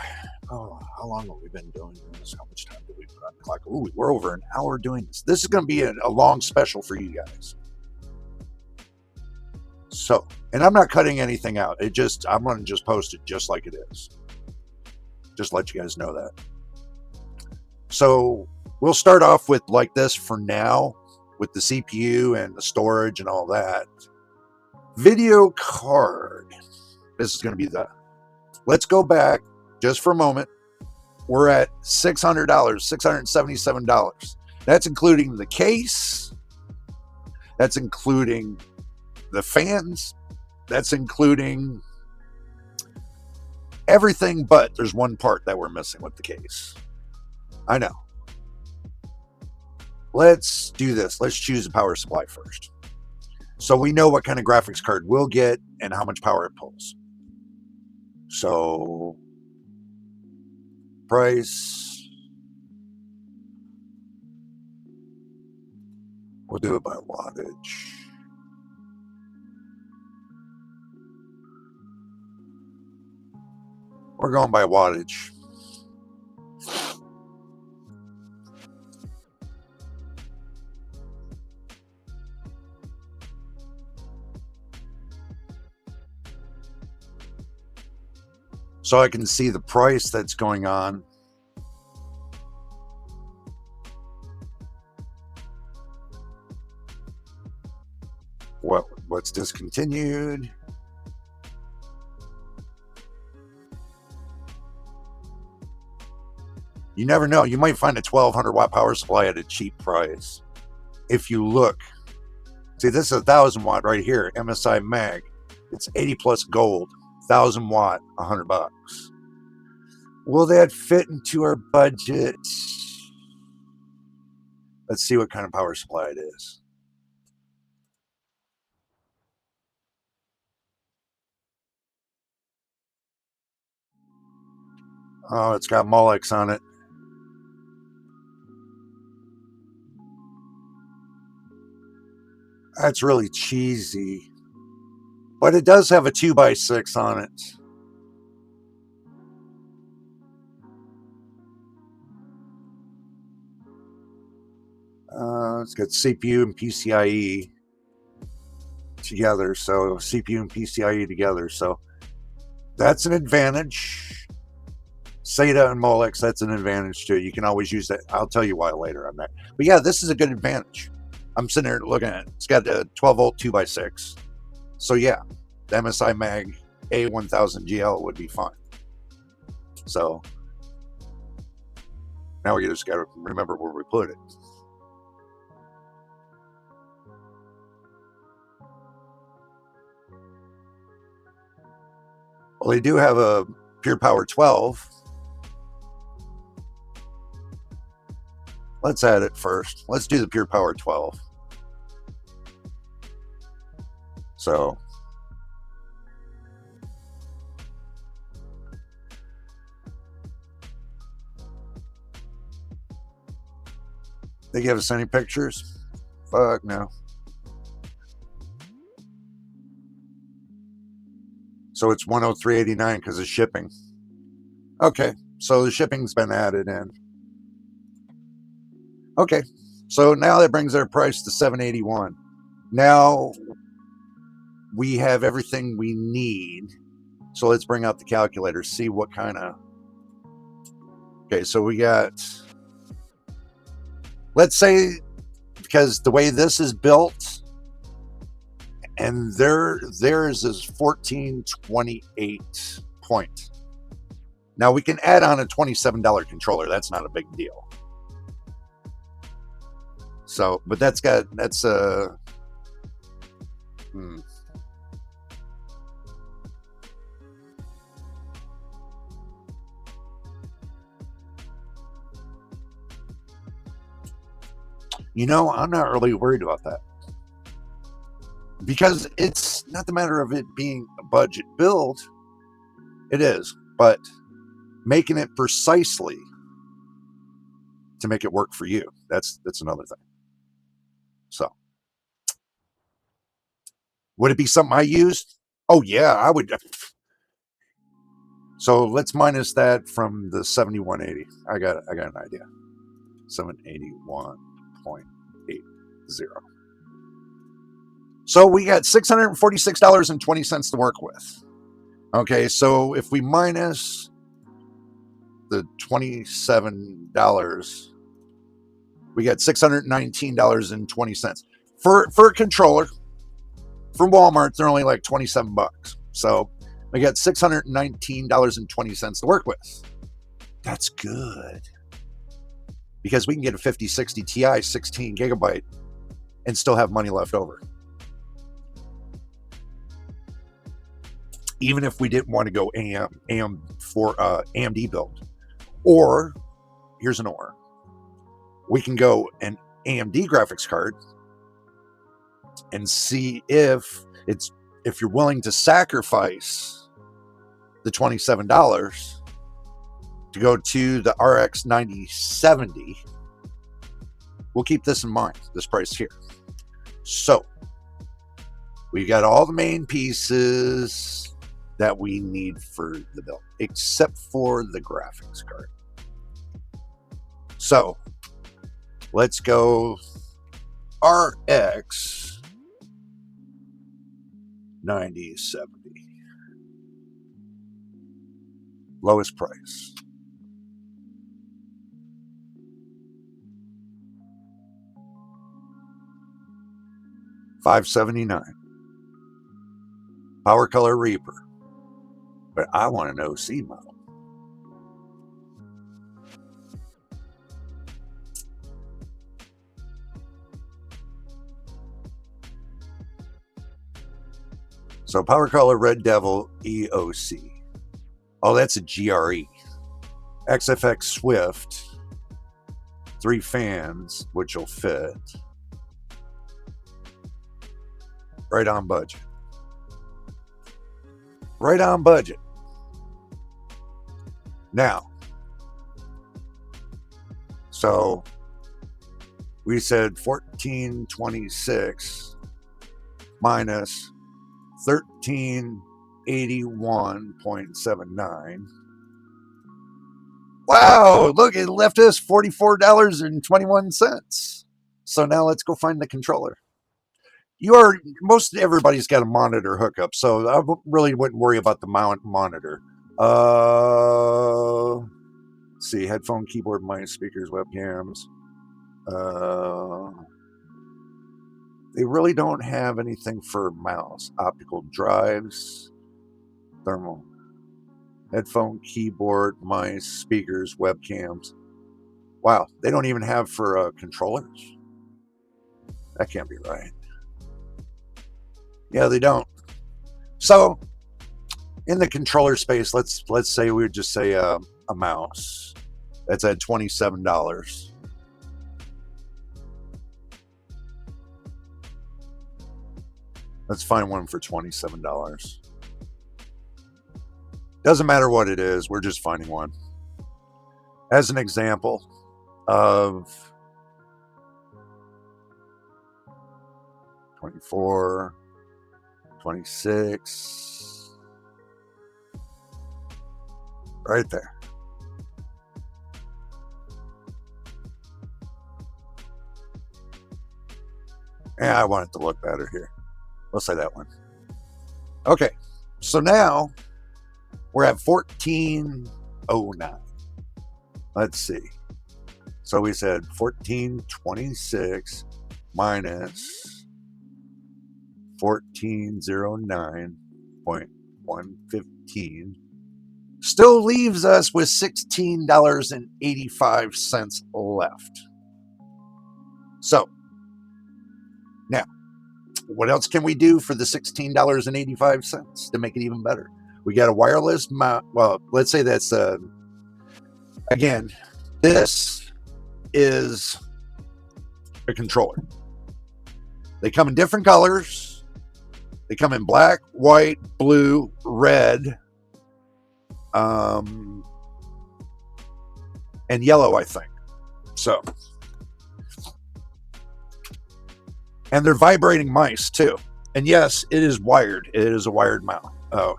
how long have we been doing this? How much time do we put on the clock? Ooh, we're over an hour doing this. This is going to be a long special for you guys. So, and I'm not cutting anything out. I'm going to just post it just like it is. Just let you guys know that. So we'll start off with like this for now, with the CPU and the storage and all that. Video card. This is going to be let's go back just for a moment. We're at $600, $677. That's including the case. That's including the fans. That's including everything, but there's one part that we're missing with the case. I know. Let's do this. Let's choose a power supply first. So we know what kind of graphics card we'll get and how much power it pulls. So price, we'll do it by wattage. We're going by wattage. So I can see the price that's going on. What's discontinued? You never know. You might find a 1200 watt power supply at a cheap price. If you look, see, this is 1000 watt right here, MSI Mag. It's 80 plus gold, 1,000 watt, $100. Will that fit into our budget? Let's see what kind of power supply it is. Oh, it's got Molex on it. That's really cheesy. But it does have a 2x6 on it. It's got CPU and PCIe together. So CPU and PCIe together. So that's an advantage. SATA and Molex, that's an advantage too. You can always use that. I'll tell you why later on that. But yeah, this is a good advantage. I'm sitting there looking at it. It's got a 12 volt 2x6. So yeah, the MSI Mag A1000GL would be fine. So now we just got to remember where we put it. Well, they do have a Pure Power 12. Let's add it first. Let's do the Pure Power 12. So they give us any pictures? Fuck no. So it's 103.89 because of shipping. Okay, so the shipping's been added in. Okay, so now that brings our price to $781. Now we have everything we need. So let's bring out the calculator, see what kind of... Okay, so we got... Let's say, because the way this is built, and theirs is 1428 point. Now we can add on a $27 controller. That's not a big deal. So, but that's you know, I'm not really worried about that. Because it's not the matter of it being a budget build. It is, but making it precisely to make it work for you. That's another thing. So would it be something I used? Oh yeah, I would. So let's minus that from the 7180. I got an idea. 781.80. So we got $646.20 to work with. Okay, so if we minus the $27, we got $619.20 for a controller. From Walmart, they're only like $27. So we got $619.20 to work with. That's good, because we can get a 5060 Ti 16 gigabyte and still have money left over. Even if we didn't want to go AMD build. Or, here's an or. We can go an AMD graphics card and see if you're willing to sacrifice the $27 to go to the RX 9070. We'll keep this in mind, this price here. So we've got all the main pieces that we need for the build, except for the graphics card. So let's go RX 9070. Lowest price. $579. Power Color Reaper. But I want an OC model. So Power Color Red Devil EOC. Oh, that's a GRE. XFX Swift. 3 fans, which will fit. Right on budget. Right on budget. Now, so we said 1426 minus 1381.79. Wow, look, it left us $44.21. So now let's go find the controller. Most everybody's got a monitor hookup, so I really wouldn't worry about the monitor. Let's see, headphone, keyboard, mice, speakers, webcams. They really don't have anything for mouse. Optical drives, thermal, headphone, keyboard, mice, speakers, webcams. Wow, they don't even have for controllers. That can't be right. Yeah, they don't. So, in the controller space, let's say we would just say a mouse. That's at $27. Let's find one for $27. Doesn't matter what it is, we're just finding one. As an example of 24, 26, right there. Yeah, I want it to look better here. We'll say that one. Okay, so now we're at 1409. Let's see. So we said 1426 minus 1409.115 still leaves us with $16.85 left. So now, what else can we do for the $16.85 to make it even better? We got a wireless mount. Well, let's say that's again, this is a controller. They come in different colors. They come in black, white, blue, red, and yellow, I think. So, and they're vibrating mice too. And yes, it is wired. It is a wired mouse, a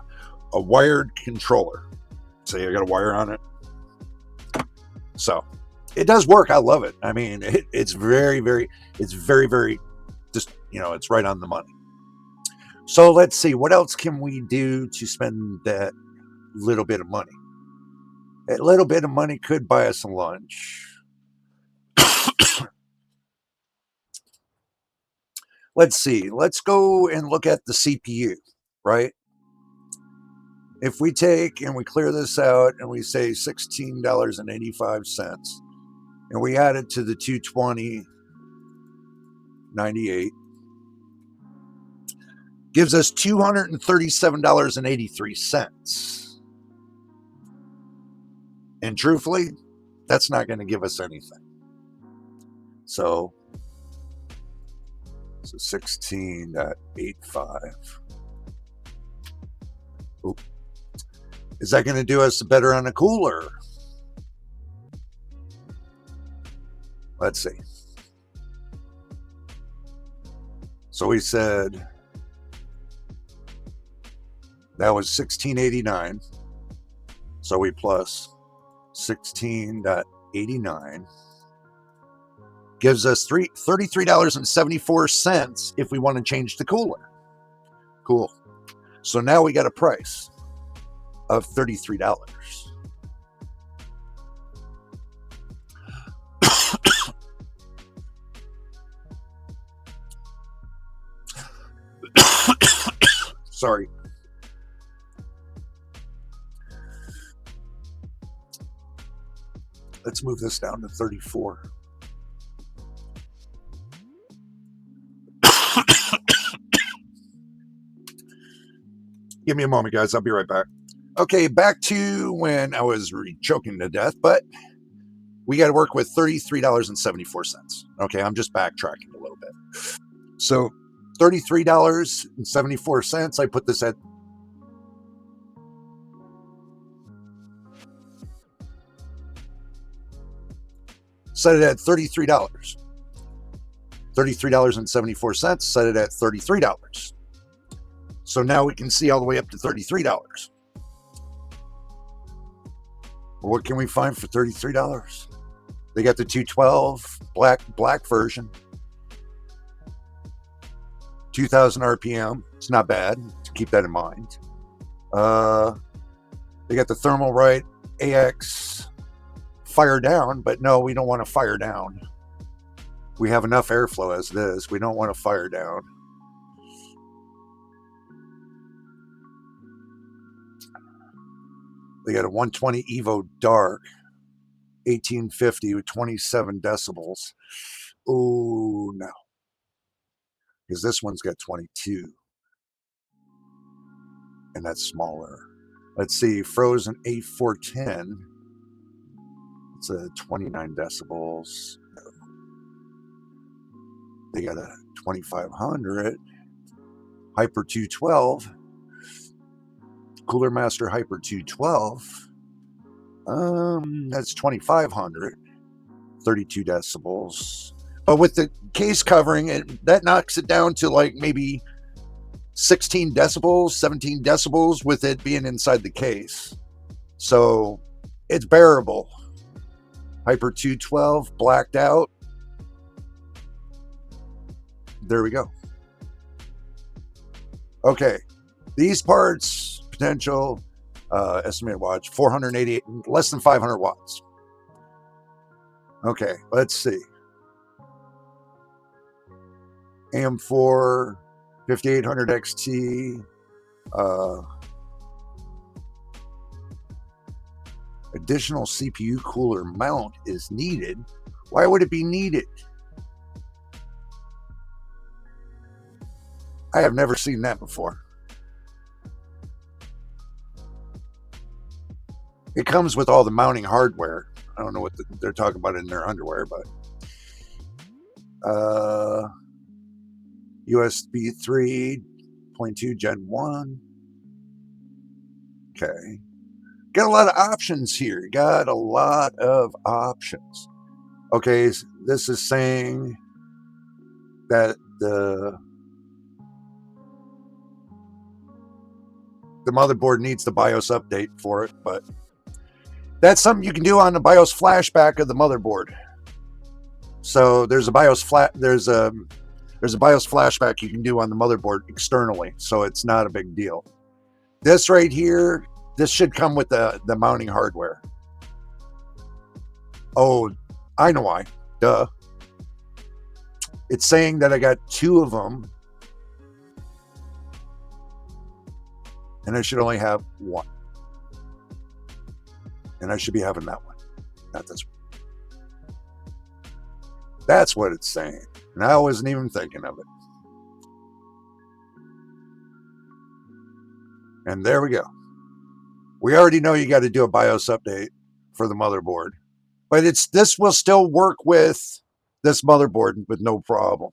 wired controller. So you got a wire on it. So it does work. I love it. I mean, it's very, very, just, it's right on the money. So let's see, what else can we do to spend that little bit of money? That little bit of money could buy us some lunch. Let's see. Let's go and look at the CPU, right? If we take and we clear this out and we say $16.85 and we add it to the $220.98, gives us $237.83. And truthfully, that's not going to give us anything. So 16.85. Oop. Is that going to do us better on a cooler? Let's see. So we said that was $16.89. So we plus $16.89 gives us $33.74 if we want to change the cooler. Cool. So now we got a price of $33. Sorry. Let's move this down to 34. Give me a moment, guys. I'll be right back. Okay, back to when I was choking to death, but we got to work with $33.74. Okay, I'm just backtracking a little bit. So $33.74, I put this at set it at $33. $33.74, set it at $33. So now we can see all the way up to $33. What can we find for $33? They got the 212 black version, 2000 RPM. It's not bad. Keep that in mind. They got the Thermal Right AX fire down, but no, we don't want to fire down. We have enough airflow as this. We don't want to fire down. They got a 120 Evo Dark, 1850 with 27 decibels. Oh, no. Because this one's got 22. And that's smaller. Let's see, Frozen A410. It's a 29 decibels. They got a 2500 Hyper 212. Cooler Master Hyper 212. That's 2500, 32 decibels. But with the case covering, that knocks it down to like maybe 16 decibels, 17 decibels with it being inside the case. So it's bearable. Hyper 212, blacked out. There we go. Okay, these parts, potential, estimated wattage, 488, less than 500 watts. Okay, let's see. AM4, 5800 XT, additional CPU cooler mount is needed. Why would it be needed? I have never seen that before. It comes with all the mounting hardware. I don't know what they're talking about in their underwear, but USB 3.2 Gen 1. Okay. Got a lot of options here. Got a lot of options. Okay, this is saying that the motherboard needs the BIOS update for it, but that's something you can do on the BIOS flashback of the motherboard. So there's a BIOS there's a BIOS flashback you can do on the motherboard externally, so it's not a big deal. This right here, this should come with the mounting hardware. Oh, I know why. Duh. It's saying that I got two of them, and I should only have one. And I should be having that one, not this one. That's what it's saying. And I wasn't even thinking of it. And there we go. We already know you got to do a BIOS update for the motherboard. But this will still work with this motherboard with no problem.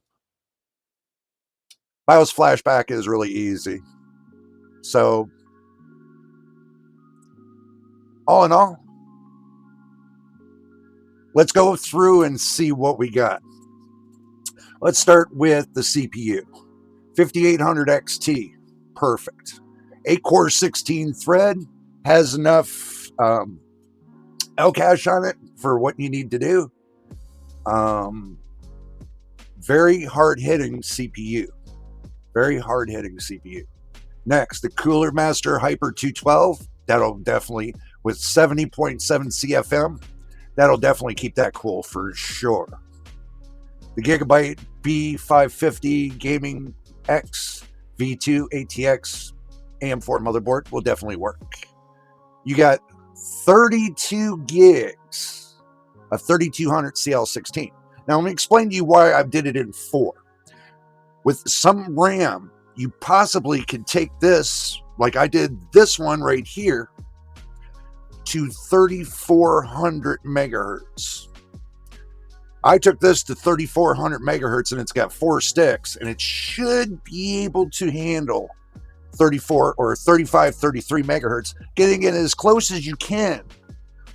BIOS flashback is really easy. So, all in all, let's go through and see what we got. Let's start with the CPU. 5800 XT, perfect. 8-core 16 thread, has enough L-cache on it for what you need to do. Very hard-hitting CPU. Very hard-hitting CPU. Next, the Cooler Master Hyper 212. That'll definitely, with 70.7 CFM, that'll definitely keep that cool for sure. The Gigabyte B550 Gaming X V2 ATX AM4 motherboard will definitely work. You got 32 gigs of 3200 CL16. Now, let me explain to you why I did it in 4. With some RAM, you possibly could take this like I did this one right here, to 3,400 megahertz. I took this to 3,400 megahertz, and it's got 4 sticks, and it should be able to handle 34 or 35, 33 megahertz, getting it as close as you can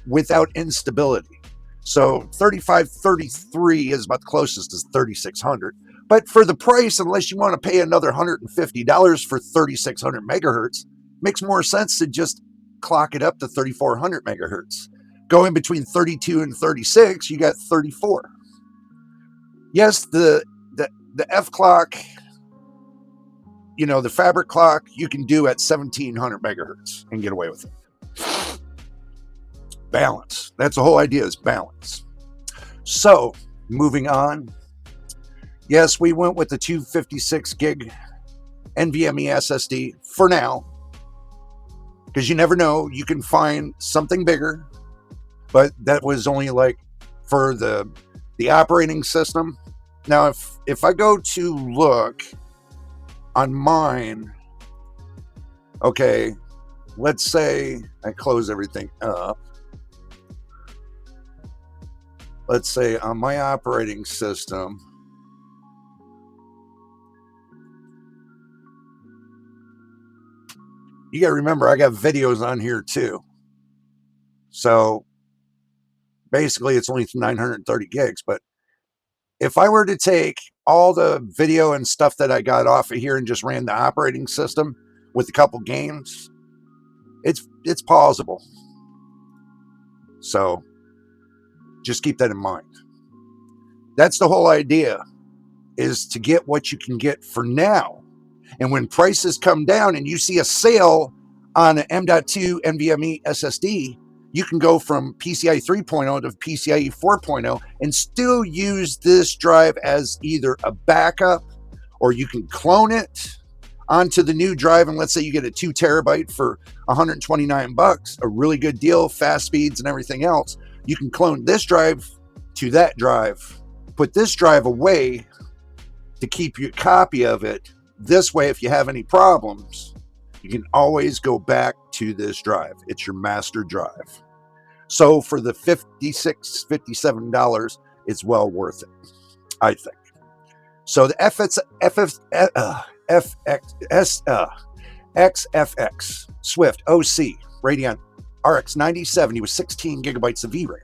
without instability. So 35, 33 is about the closest is 3,600. But for the price, unless you want to pay another $150 for 3,600 megahertz, makes more sense to just clock it up to 3,400 megahertz. Going between 32 and 36, you got 34. Yes, the F clock, you know, the fabric clock, you can do at 1,700 megahertz and get away with it. Balance. That's the whole idea, is balance. So, moving on. Yes, we went with the 256 gig NVMe SSD for now, because you never know, you can find something bigger, but that was only like for the operating system. Now, if I go to look on mine, okay, let's say I close everything up. Let's say on my operating system, you got to remember, I got videos on here too. So basically it's only 930 gigs. But if I were to take all the video and stuff that I got off of here and just ran the operating system with a couple games, it's pausable. So just keep that in mind. That's the whole idea, is to get what you can get for now. And when prices come down and you see a sale on an M.2 NVMe SSD, you can go from PCIe 3.0 to PCIe 4.0 and still use this drive as either a backup, or you can clone it onto the new drive. And let's say you get a 2 terabyte for $129, a really good deal, fast speeds and everything else. You can clone this drive to that drive, put this drive away to keep your copy of it. This way, if you have any problems, you can always go back to this drive. It's your master drive. So for the $56, $57, it's well worth it, I think. So the XFX Swift OC Radeon RX 9070 with 16 gigabytes of VRAM.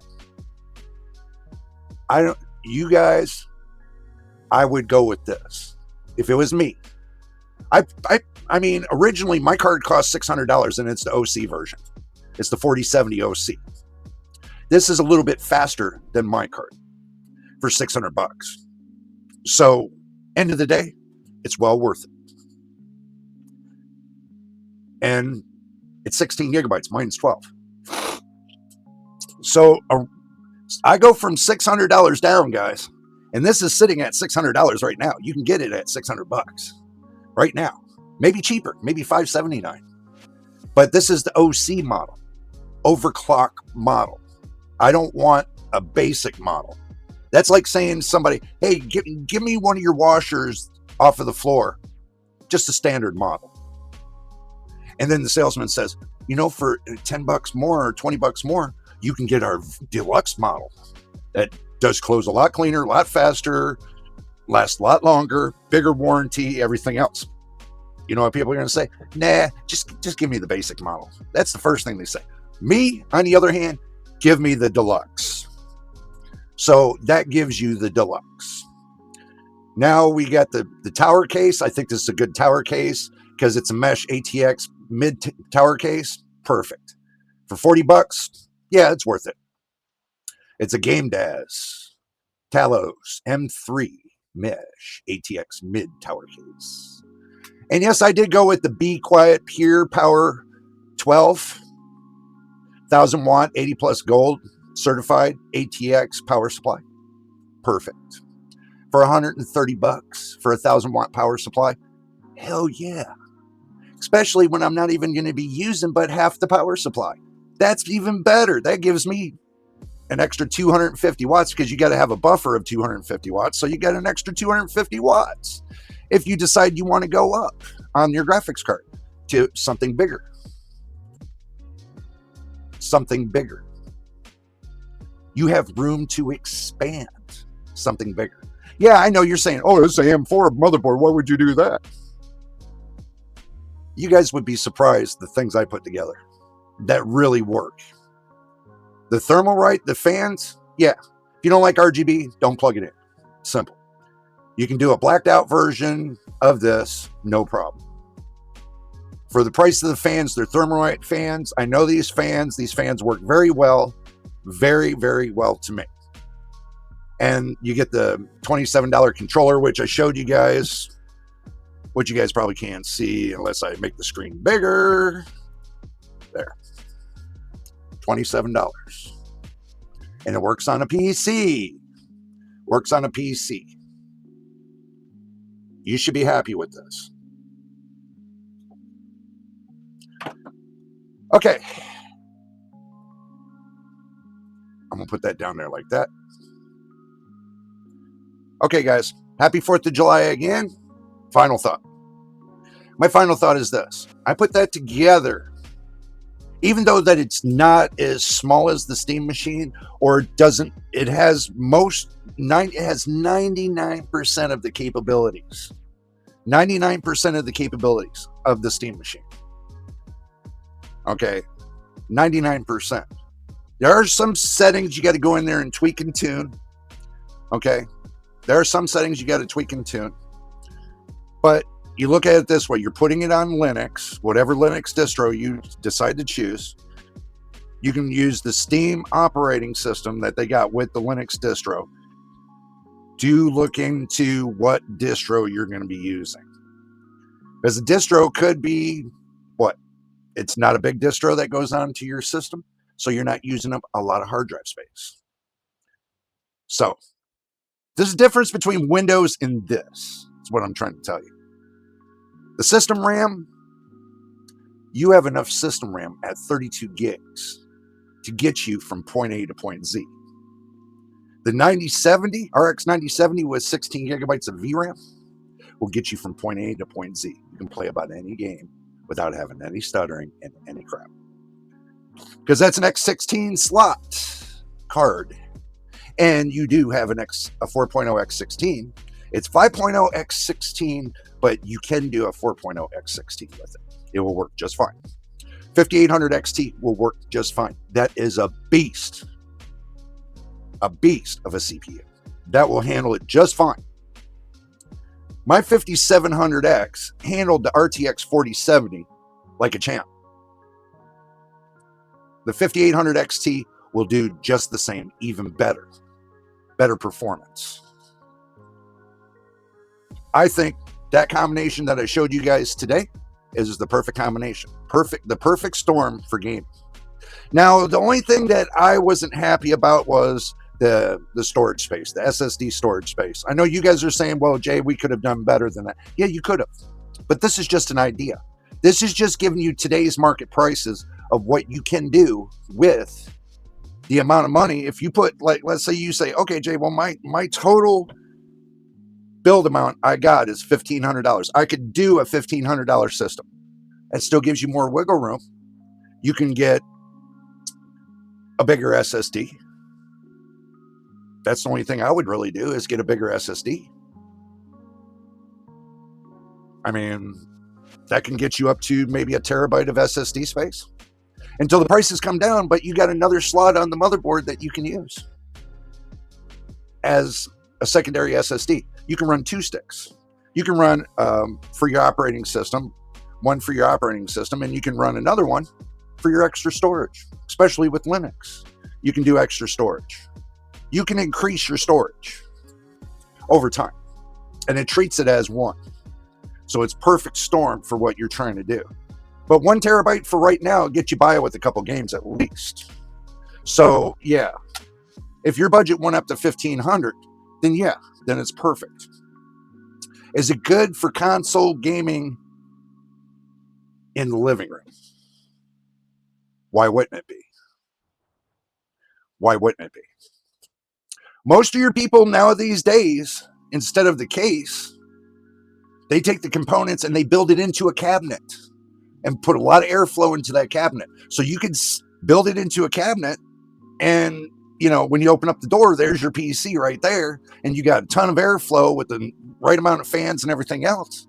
I would go with this if it was me. I mean, originally my card cost $600, and it's the OC version. It's the 4070 OC. This is a little bit faster than my card for $600. So, end of the day, it's well worth it. And it's 16 gigabytes. Mine's 12. So, I go from $600 down, guys. And this is sitting at $600 right now. You can get it at $600 right now. Maybe cheaper, maybe $579. But this is the OC model, overclock model. I don't want a basic model. That's like saying to somebody, hey, give me one of your washers off of the floor, just a standard model. And then the salesman says, you know, for $10 more or $20 more, you can get our deluxe model that does close a lot cleaner, a lot faster, lasts a lot longer, bigger warranty, everything else. You know what people are going to say? Nah, just give me the basic model. That's the first thing they say. Me, on the other hand, give me the deluxe. So that gives you the deluxe. Now we got the tower case. I think this is a good tower case because it's a mesh ATX mid tower case. Perfect. For $40, yeah, it's worth it. It's a Game Daz Talos M3 mesh ATX mid tower case. And yes, I did go with the Be Quiet Pure Power 12, 1000 watt, 80 plus gold certified ATX power supply. Perfect. For $130 for 1000 watt power supply. Hell yeah. Especially when I'm not even going to be using but half the power supply. That's even better. That gives me an extra 250 watts because you got to have a buffer of 250 watts. So you got an extra 250 watts. If you decide you want to go up on your graphics card, to something bigger. Something bigger. You have room to expand something bigger. Yeah, I know you're saying, oh, it's an AM4 motherboard. Why would you do that? You guys would be surprised the things I put together that really work. The thermal right, the fans, yeah. If you don't like RGB, don't plug it in. Simple. You can do a blacked out version of this, no problem. For the price of the fans, they're thermal right fans. I know these fans work very well, very, very well to me. And you get the $27 controller, which I showed you guys, which you guys probably can't see unless I make the screen bigger. There. $27. And it works on a PC. Works on a PC. You should be happy with this. Okay. I'm going to put that down there like that. Okay, guys. Happy 4th of July again. Final thought. My final thought is this. I put that together, even though that it's not as small as the Steam machine, or it has 99% of the capabilities. 99% of the capabilities of the Steam machine. Okay. 99%. There are some settings you got to go in there and tweak and tune. Okay. There are some settings you got to tweak and tune. But you look at it this way, you're putting it on Linux, whatever Linux distro you decide to choose. You can use the Steam operating system that they got with the Linux distro. Do look into what distro you're going to be using. Because the distro could be what? It's not a big distro that goes onto your system, so you're not using up a lot of hard drive space. So, there's a difference between Windows and this. That's what I'm trying to tell you. The system RAM, you have enough system RAM at 32 gigs to get you from point A to point Z. The 9070, RX 9070 with 16 gigabytes of VRAM will get you from point A to point Z. You can play about any game without having any stuttering and any crap. Because that's an X16 slot card. And you do have a 4.0 X16. It's 5.0 X16, but you can do a 4.0 X16 with it. It will work just fine. 5800 XT will work just fine. That is a beast. A beast of a CPU. That will handle it just fine. My 5700X handled the RTX 4070 like a champ. The 5800 XT will do just the same, even better. Better performance. I think that combination that I showed you guys today is the perfect combination. The perfect storm for gaming. Now, the only thing that I wasn't happy about was the storage space, the SSD storage space. I know you guys are saying, well, Jay, we could have done better than that. Yeah, you could have. But this is just an idea. This is just giving you today's market prices of what you can do with the amount of money. If you put, like, let's say you say, okay, Jay, well, my total build amount I got is $1,500. I could do a $1,500 system. That still gives you more wiggle room. You can get a bigger SSD. That's the only thing I would really do is get a bigger SSD. I mean, that can get you up to maybe a terabyte of SSD space until the prices come down, but you got another slot on the motherboard that you can use as a secondary SSD. You can run 2 sticks. You can run for your operating system, one for your operating system, and you can run another one for your extra storage, especially with Linux. You can do extra storage. You can increase your storage over time, and it treats it as one. So it's perfect storm for what you're trying to do. But 1 terabyte for right now will get you by with a couple games at least. So yeah, if your budget went up to $1,500, then yeah, then it's perfect. Is it good for console gaming in the living room? Why wouldn't it be? Why wouldn't it be? Most of your people now these days, instead of the case, they take the components and they build it into a cabinet. and put a lot of airflow into that cabinet. So you can build it into a cabinet, and when you open up the door, there's your PC right there, and you got a ton of airflow with the right amount of fans and everything else.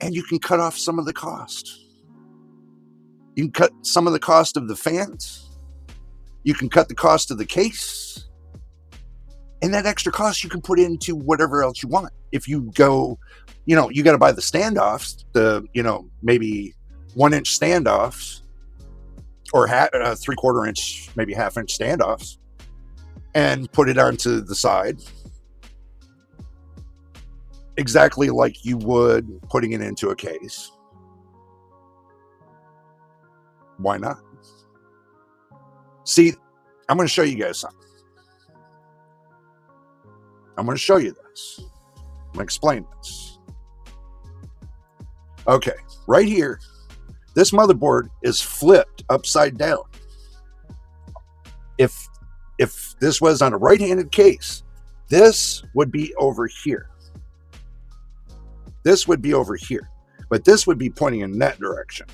And you can cut off some of the cost. You can cut some of the cost of the fans. You can cut the cost of the case. And that extra cost you can put into whatever else you want. If you go, you got to buy the standoffs, maybe 1-inch standoffs, or 3/4 inch, maybe 1/2 inch standoffs, and put it onto the side. Exactly like you would putting it into a case. Why not? See, I'm going to show you guys something. I'm going to show you this. I'm going to explain this. Okay, right here, this motherboard is flipped upside down. If this was on a right-handed case, this would be over here. This would be over here, but this would be pointing in that direction.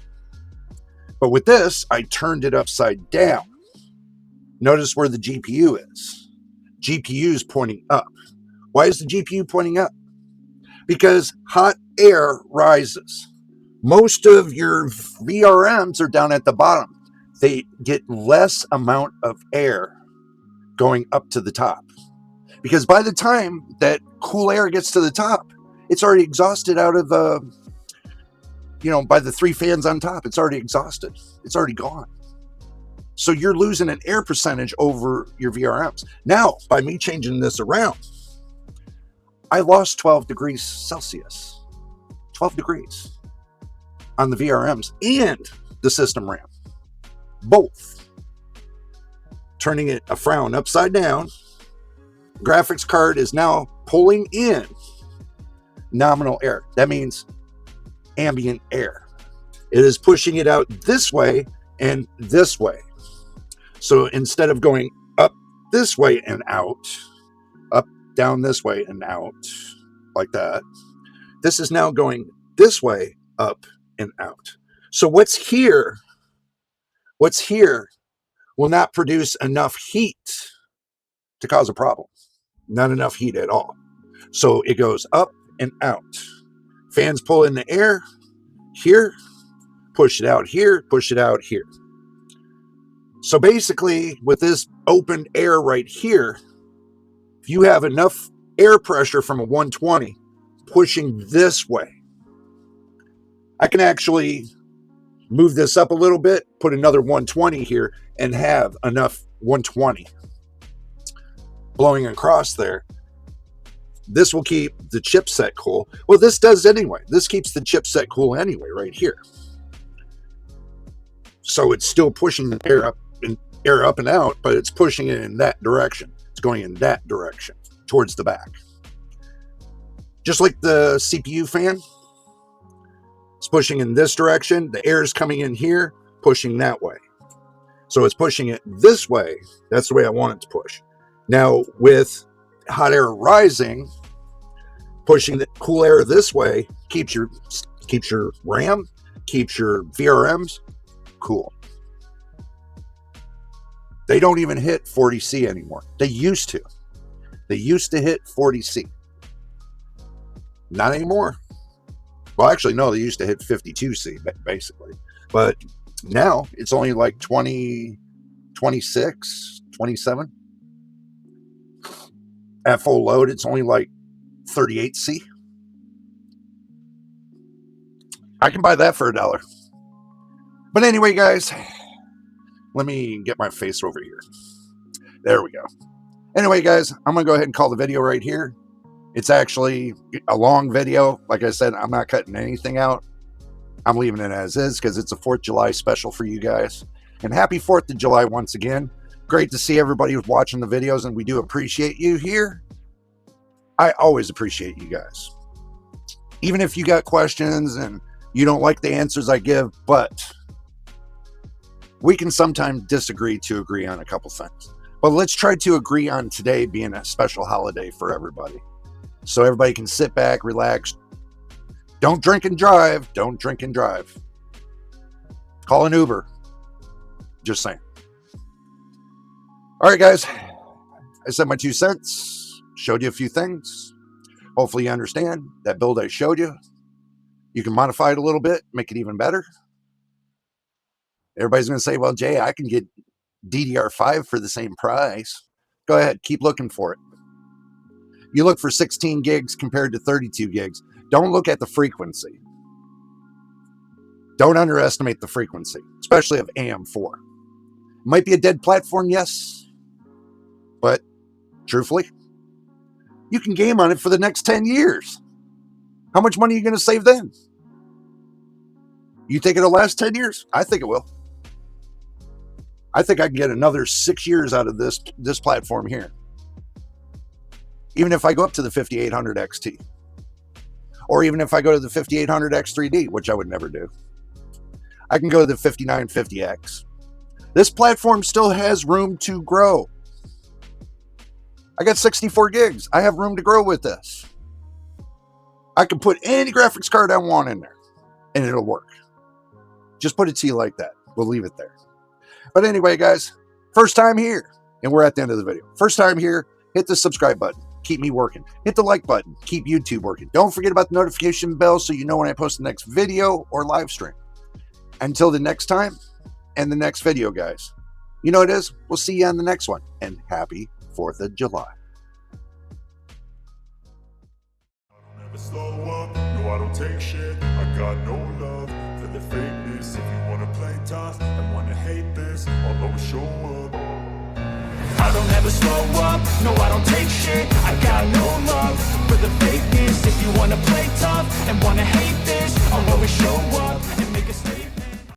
But with this, I turned it upside down. Notice where the GPU is. GPU is pointing up. Why is the GPU pointing up? Because hot air rises. Most of your VRMs are down at the bottom. They get less amount of air going up to the top. Because by the time that cool air gets to the top, it's already exhausted out of, by the 3 fans on top. It's already exhausted. It's already gone. So you're losing an air percentage over your VRMs. Now, by me changing this around, I lost 12 degrees Celsius. 12 degrees on the VRMs and the system RAM. Both. Turning it a frown upside down. Graphics card is now pulling in nominal air. That means ambient air. It is pushing it out this way and this way. So instead of going up this way and out, up, down this way and out, like that, this is now going this way, up and out. So what's here will not produce enough heat to cause a problem. Not enough heat at all. So it goes up and out. Fans pull in the air here, push it out here, push it out here. So basically, with this open air right here, if you have enough air pressure from a 120 pushing this way, I can actually move this up a little bit, put another 120 here, and have enough 120 blowing across there. This will keep the chipset cool. Well, this does anyway. This keeps the chipset cool anyway, right here. So it's still pushing the air up and out, but it's pushing it in that direction. It's going in that direction, towards the back. Just like the CPU fan, it's pushing in this direction. The air is coming in here, pushing that way. So it's pushing it this way. That's the way I want it to push. Now, with hot air rising, pushing the cool air this way keeps your RAM, keeps your VRMs cool. They don't even hit 40C anymore. They used to. They used to hit 40C. Not anymore. Well, actually, no, they used to hit 52C, basically. But now it's only like 20, 26, 27. At full load, it's only like 38C. I can buy that for $1. But anyway, guys, let me get my face over here. There we go. Anyway, guys, I'm going to go ahead and call the video right here. It's actually a long video. Like I said, I'm not cutting anything out. I'm leaving it as is because it's a 4th of July special for you guys. And happy 4th of July once again. Great to see everybody who's watching the videos, and we do appreciate you here. I always appreciate you guys. Even if you got questions and you don't like the answers I give, but we can sometimes disagree to agree on a couple things. But let's try to agree on today being a special holiday for everybody. So everybody can sit back, relax. Don't drink and drive. Don't drink and drive. Call an Uber. Just saying. All right, guys. I said my 2 cents. Showed you a few things. Hopefully you understand that build I showed you. You can modify it a little bit, make it even better. Everybody's going to say, well, Jay, I can get DDR5 for the same price. Go ahead. Keep looking for it. You look for 16 gigs compared to 32 gigs. Don't look at the frequency. Don't underestimate the frequency, especially of AM4. It might be a dead platform, yes. But truthfully, you can game on it for the next 10 years. How much money are you going to save then? You think it'll last 10 years? I think it will. I think I can get another 6 years out of this platform here. Even if I go up to the 5800 XT. Or even if I go to the 5800 X3D, which I would never do. I can go to the 5950X. This platform still has room to grow. I got 64 gigs. I have room to grow with this. I can put any graphics card I want in there, and it'll work. Just put it to you like that. We'll leave it there. But anyway, guys, first time here, and we're at the end of the video. First time here, hit the subscribe button. Keep me working. Hit the like button. Keep YouTube working. Don't forget about the notification bell so you know when I post the next video or live stream. Until the next time and the next video, guys. You know what it is. We'll see you on the next one. And happy 4th of July. I don't ever slow up. No, I don't take shit. I got no love for the fakeness. If you wanna play tough and wanna hate this, I'll always show up. I don't ever slow up, no I don't take shit. I got no love for the fakeness. If you wanna play tough and wanna hate this, I'll always show up and make a statement.